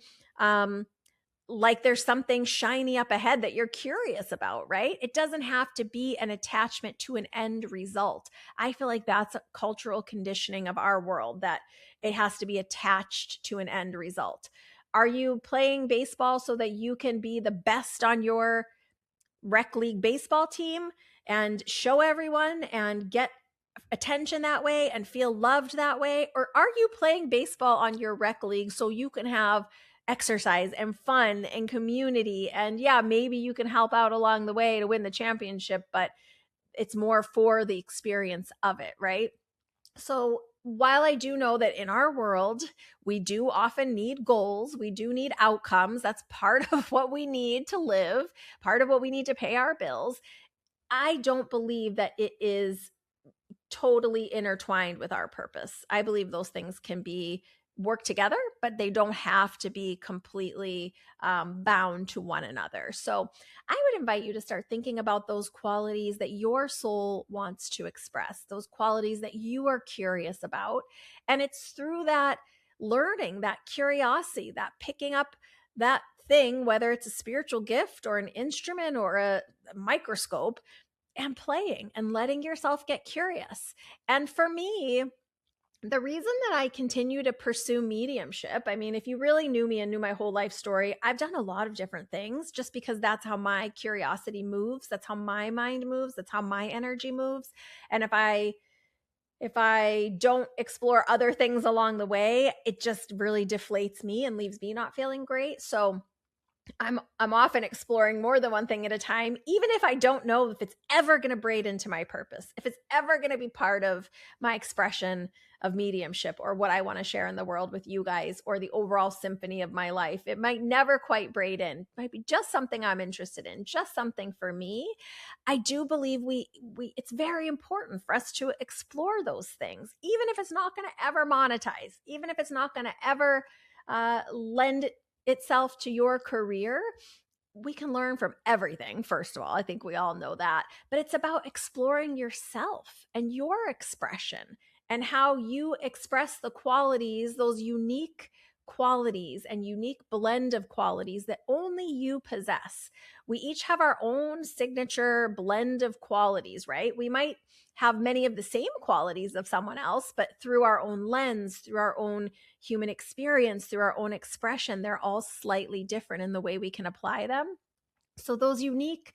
like there's something shiny up ahead that you're curious about, right? It doesn't have to be an attachment to an end result. I feel like that's a cultural conditioning of our world, that it has to be attached to an end result. Are you playing baseball so that you can be the best on your rec league baseball team and show everyone and get attention that way and feel loved that way? Or are you playing baseball on your rec league so you can have exercise and fun and community? And yeah, maybe you can help out along the way to win the championship, but it's more for the experience of it, right? So while I do know that in our world, we do often need goals, we do need outcomes. That's part of what we need to live, part of what we need to pay our bills. I don't believe that it is totally intertwined with our purpose. I believe those things can be work together, but they don't have to be completely bound to one another. So I would invite you to start thinking about those qualities that your soul wants to express, those qualities that you are curious about. And it's through that learning, that curiosity, that picking up that thing, whether it's a spiritual gift or an instrument or a microscope, and playing and letting yourself get curious. And for me, the reason that I continue to pursue mediumship, I mean, if you really knew me and knew my whole life story, I've done a lot of different things just because that's how my curiosity moves. That's how my mind moves. That's how my energy moves. And if I don't explore other things along the way, it just really deflates me and leaves me not feeling great. So I'm often exploring more than one thing at a time, even if I don't know if it's ever going to braid into my purpose, if it's ever going to be part of my expression of mediumship or what I want to share in the world with you guys or the overall symphony of my life. It might never quite braid in. It might be just something I'm interested in, just something for me. I do believe we it's very important for us to explore those things, even if it's not going to ever monetize, even if it's not going to ever lend itself to your career. We can learn from everything. First of all, I think we all know that, but it's about exploring yourself and your expression and how you express the qualities, those unique qualities and unique blend of qualities that only you possess. We each have our own signature blend of qualities, right? We might have many of the same qualities of someone else, but through our own lens, through our own human experience, through our own expression, they're all slightly different in the way we can apply them. So those unique,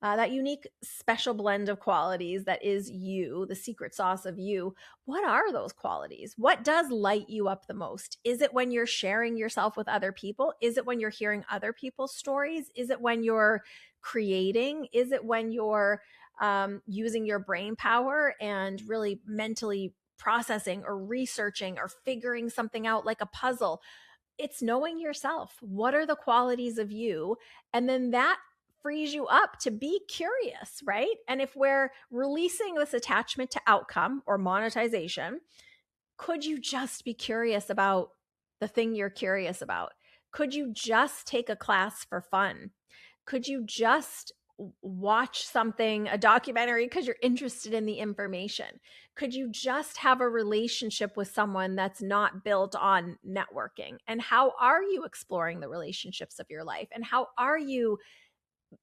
that unique special blend of qualities that is you, the secret sauce of you, what are those qualities? What does light you up the most? Is it when you're sharing yourself with other people? Is it when you're hearing other people's stories? Is it when you're creating? Is it when you're using your brain power and really mentally processing or researching or figuring something out like a puzzle? It's knowing yourself. What are the qualities of you? And then that frees you up to be curious, right? And if we're releasing this attachment to outcome or monetization, could you just be curious about the thing you're curious about? Could you just take a class for fun? Could you just watch something, a documentary, because you're interested in the information? Could you just have a relationship with someone that's not built on networking? And how are you exploring the relationships of your life? And how are you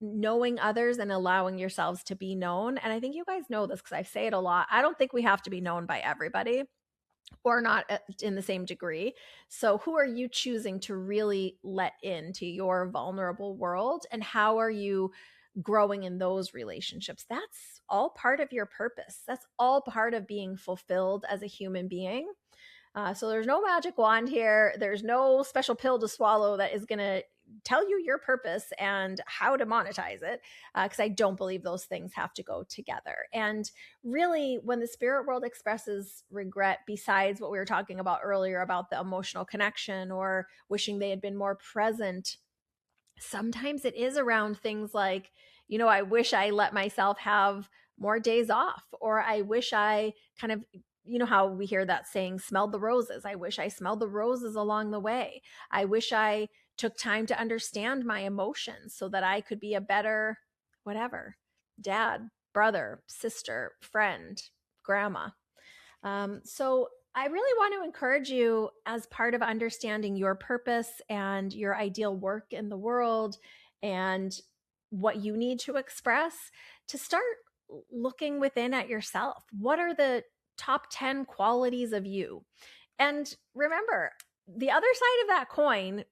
knowing others and allowing yourselves to be known? And I think you guys know this because I say it a lot. I don't think we have to be known by everybody, or not in the same degree. So who are you choosing to really let into your vulnerable world? And how are you growing in those relationships? That's all part of your purpose. That's all part of being fulfilled as a human being. So there's no magic wand here. There's no special pill to swallow that is going to tell you your purpose and how to monetize it, because I don't believe those things have to go together. And really, when the spirit world expresses regret, besides what we were talking about earlier about the emotional connection or wishing they had been more present, sometimes it is around things like, I wish I let myself have more days off, or I wish I kind of, how we hear that saying, smelled the roses. I wish I smelled the roses along the way. I wish I took time to understand my emotions so that I could be a better, whatever, dad, brother, sister, friend, grandma. So I really want to encourage you, as part of understanding your purpose and your ideal work in the world and what you need to express, to start looking within at yourself. What are the top 10 qualities of you? And remember, the other side of that coin,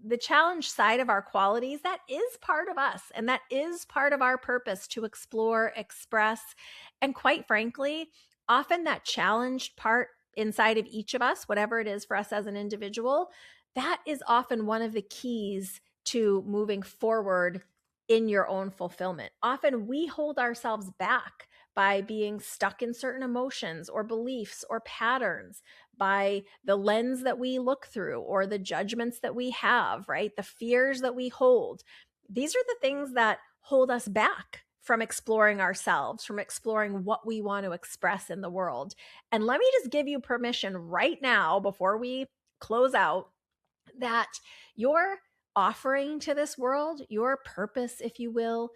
the challenge side of our qualities, that is part of us. And that is part of our purpose to explore, express, and quite frankly, often that challenged part inside of each of us, whatever it is for us as an individual, that is often one of the keys to moving forward in your own fulfillment. Often we hold ourselves back by being stuck in certain emotions or beliefs or patterns, by the lens that we look through or the judgments that we have, right? The fears that we hold. These are the things that hold us back from exploring ourselves, from exploring what we want to express in the world. And let me just give you permission right now, before we close out, that your offering to this world, your purpose, if you will,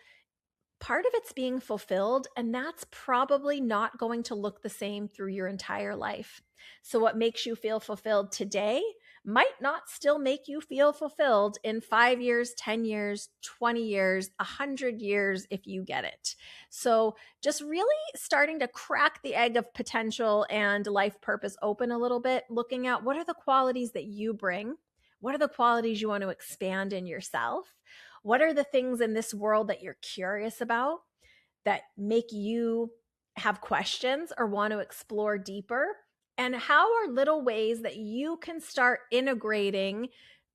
part of it's being fulfilled, and that's probably not going to look the same through your entire life. So what makes you feel fulfilled today might not still make you feel fulfilled in 5 years, 10 years, 20 years, 100 years, if you get it. So just really starting to crack the egg of potential and life purpose open a little bit, looking at what are the qualities that you bring? What are the qualities you want to expand in yourself? What are the things in this world that you're curious about that make you have questions or want to explore deeper? And how are little ways that you can start integrating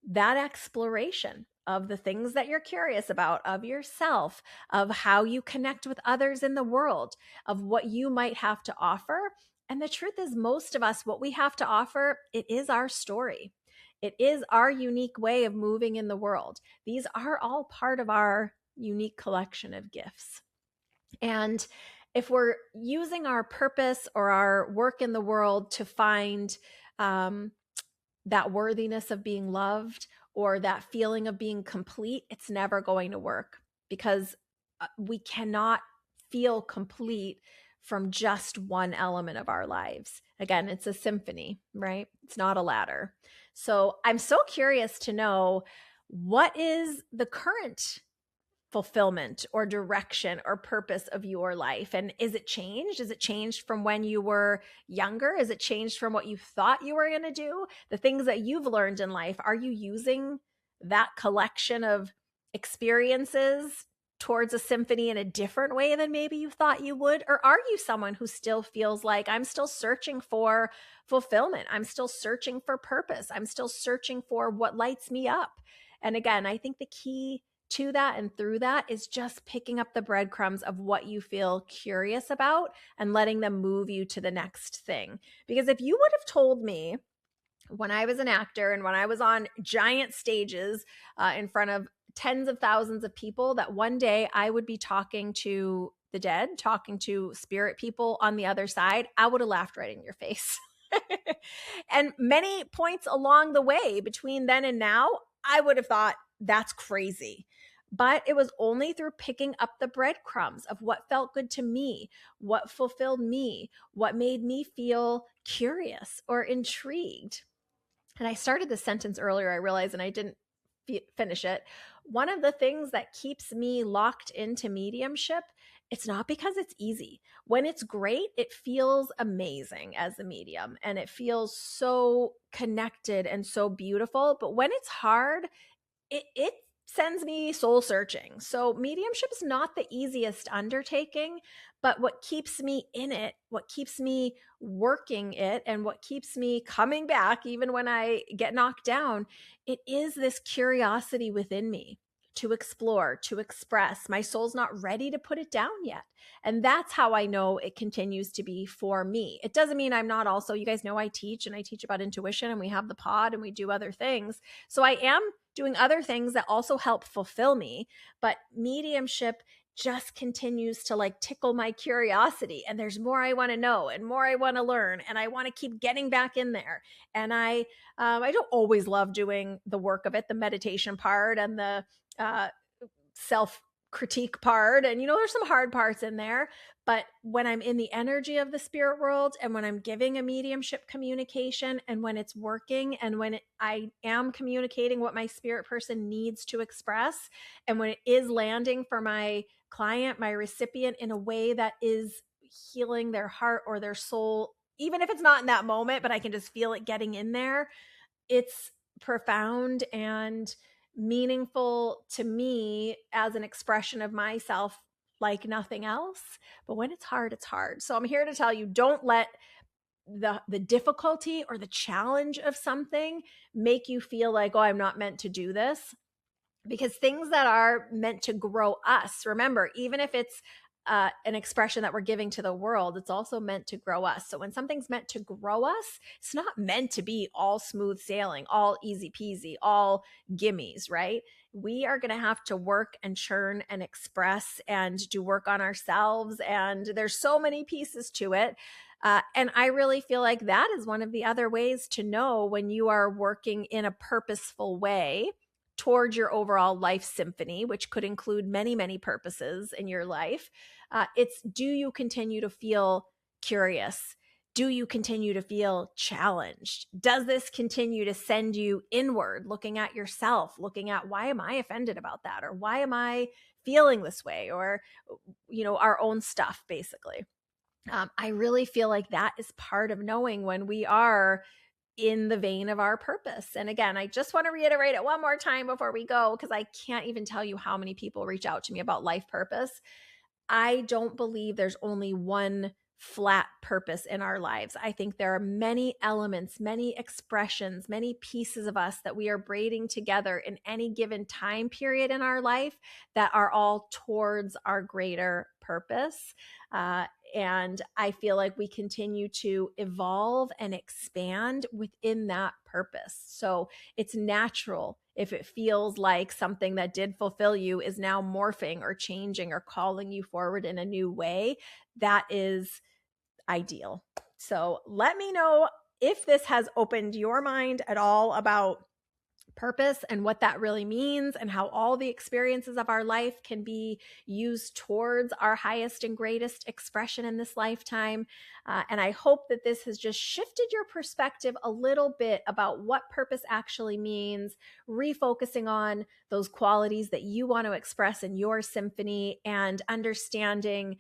that exploration of the things that you're curious about, of yourself, of how you connect with others in the world, of what you might have to offer? And the truth is, most of us, what we have to offer, it is our story. It is our unique way of moving in the world. These are all part of our unique collection of gifts. And if we're using our purpose or our work in the world to find that worthiness of being loved or that feeling of being complete, it's never going to work, because we cannot feel complete from just one element of our lives. Again, it's a symphony, right? It's not a ladder. So I'm so curious to know, what is the current fulfillment or direction or purpose of your life? And is it changed? Is it changed from when you were younger? Is it changed from what you thought you were going to do? The things that you've learned in life, are you using that collection of experiences towards a symphony in a different way than maybe you thought you would? Or are you someone who still feels like, I'm still searching for fulfillment, I'm still searching for purpose, I'm still searching for what lights me up? And again, I think the key to that and through that is just picking up the breadcrumbs of what you feel curious about and letting them move you to the next thing. Because if you would have told me when I was an actor and when I was on giant stages in front of tens of thousands of people, that one day I would be talking to the dead, talking to spirit people on the other side, I would have laughed right in your face. And many points along the way between then and now, I would have thought, that's crazy. but it was only through picking up the breadcrumbs of what felt good to me, what fulfilled me, what made me feel curious or intrigued. And I started the sentence earlier, I realized, and I didn't finish it. One of the things that keeps me locked into mediumship, it's not because it's easy. When it's great, it feels amazing as a medium and it feels so connected and so beautiful. But when it's hard, it sends me soul searching. So mediumship is not the easiest undertaking, but what keeps me in it, what keeps me working it, and what keeps me coming back even when I get knocked down, it is this curiosity within me to explore, to express. My soul's not ready to put it down yet. And that's how I know it continues to be for me. It doesn't mean I'm not also, you guys know I teach, and I teach about intuition, and we have the pod and we do other things. So I am doing other things that also help fulfill me, but mediumship just continues to like tickle my curiosity, and there's more I want to know and more I want to learn, and I want to keep getting back in there. And I don't always love doing the work of it, the meditation part and the self critique part, and there's some hard parts in there. But when I'm in the energy of the spirit world, and when I'm giving a mediumship communication, and when it's working, and when I am communicating what my spirit person needs to express, and when it is landing for my client, my recipient, in a way that is healing their heart or their soul, even if it's not in that moment, but I can just feel it getting in there, it's profound and meaningful to me as an expression of myself like nothing else. But when it's hard, it's hard. So I'm here to tell you, don't let the difficulty or the challenge of something make you feel like, oh, I'm not meant to do this. Because things that are meant to grow us, remember, even if it's an expression that we're giving to the world, it's also meant to grow us. So when something's meant to grow us, it's not meant to be all smooth sailing, all easy peasy, all gimmies, right? We are going to have to work and churn and express and do work on ourselves. And there's so many pieces to it. And I really feel like that is one of the other ways to know when you are working in a purposeful way towards your overall life symphony, which could include many, many purposes in your life. It's, do you continue to feel curious? Do you continue to feel challenged? Does this continue to send you inward, looking at yourself, looking at, why am I offended about that? Or why am I feeling this way? Or, our own stuff, basically. I really feel like that is part of knowing when we are in the vein of our purpose. And again, I just want to reiterate it one more time before we go, because I can't even tell you how many people reach out to me about life purpose. I don't believe there's only one flat purpose in our lives. I think there are many elements, many expressions, many pieces of us that we are braiding together in any given time period in our life that are all towards our greater purpose. And I feel like we continue to evolve and expand within that purpose. So it's natural if it feels like something that did fulfill you is now morphing or changing or calling you forward in a new way. That is ideal. So let me know if this has opened your mind at all about purpose and what that really means, and how all the experiences of our life can be used towards our highest and greatest expression in this lifetime. And I hope that this has just shifted your perspective a little bit about what purpose actually means, refocusing on those qualities that you want to express in your symphony, and understanding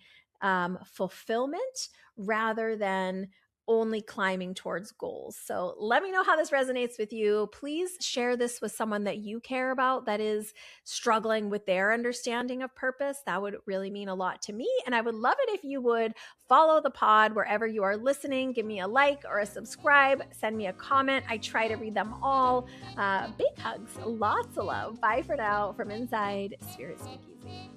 fulfillment rather than only climbing towards goals. So let me know how this resonates with you. Please share this with someone that you care about that is struggling with their understanding of purpose. That would really mean a lot to me. And I would love it if you would follow the pod wherever you are listening. Give me a like or a subscribe. Send me a comment. I try to read them all. Big hugs. Lots of love. Bye for now from inside Spirit Speakeasy.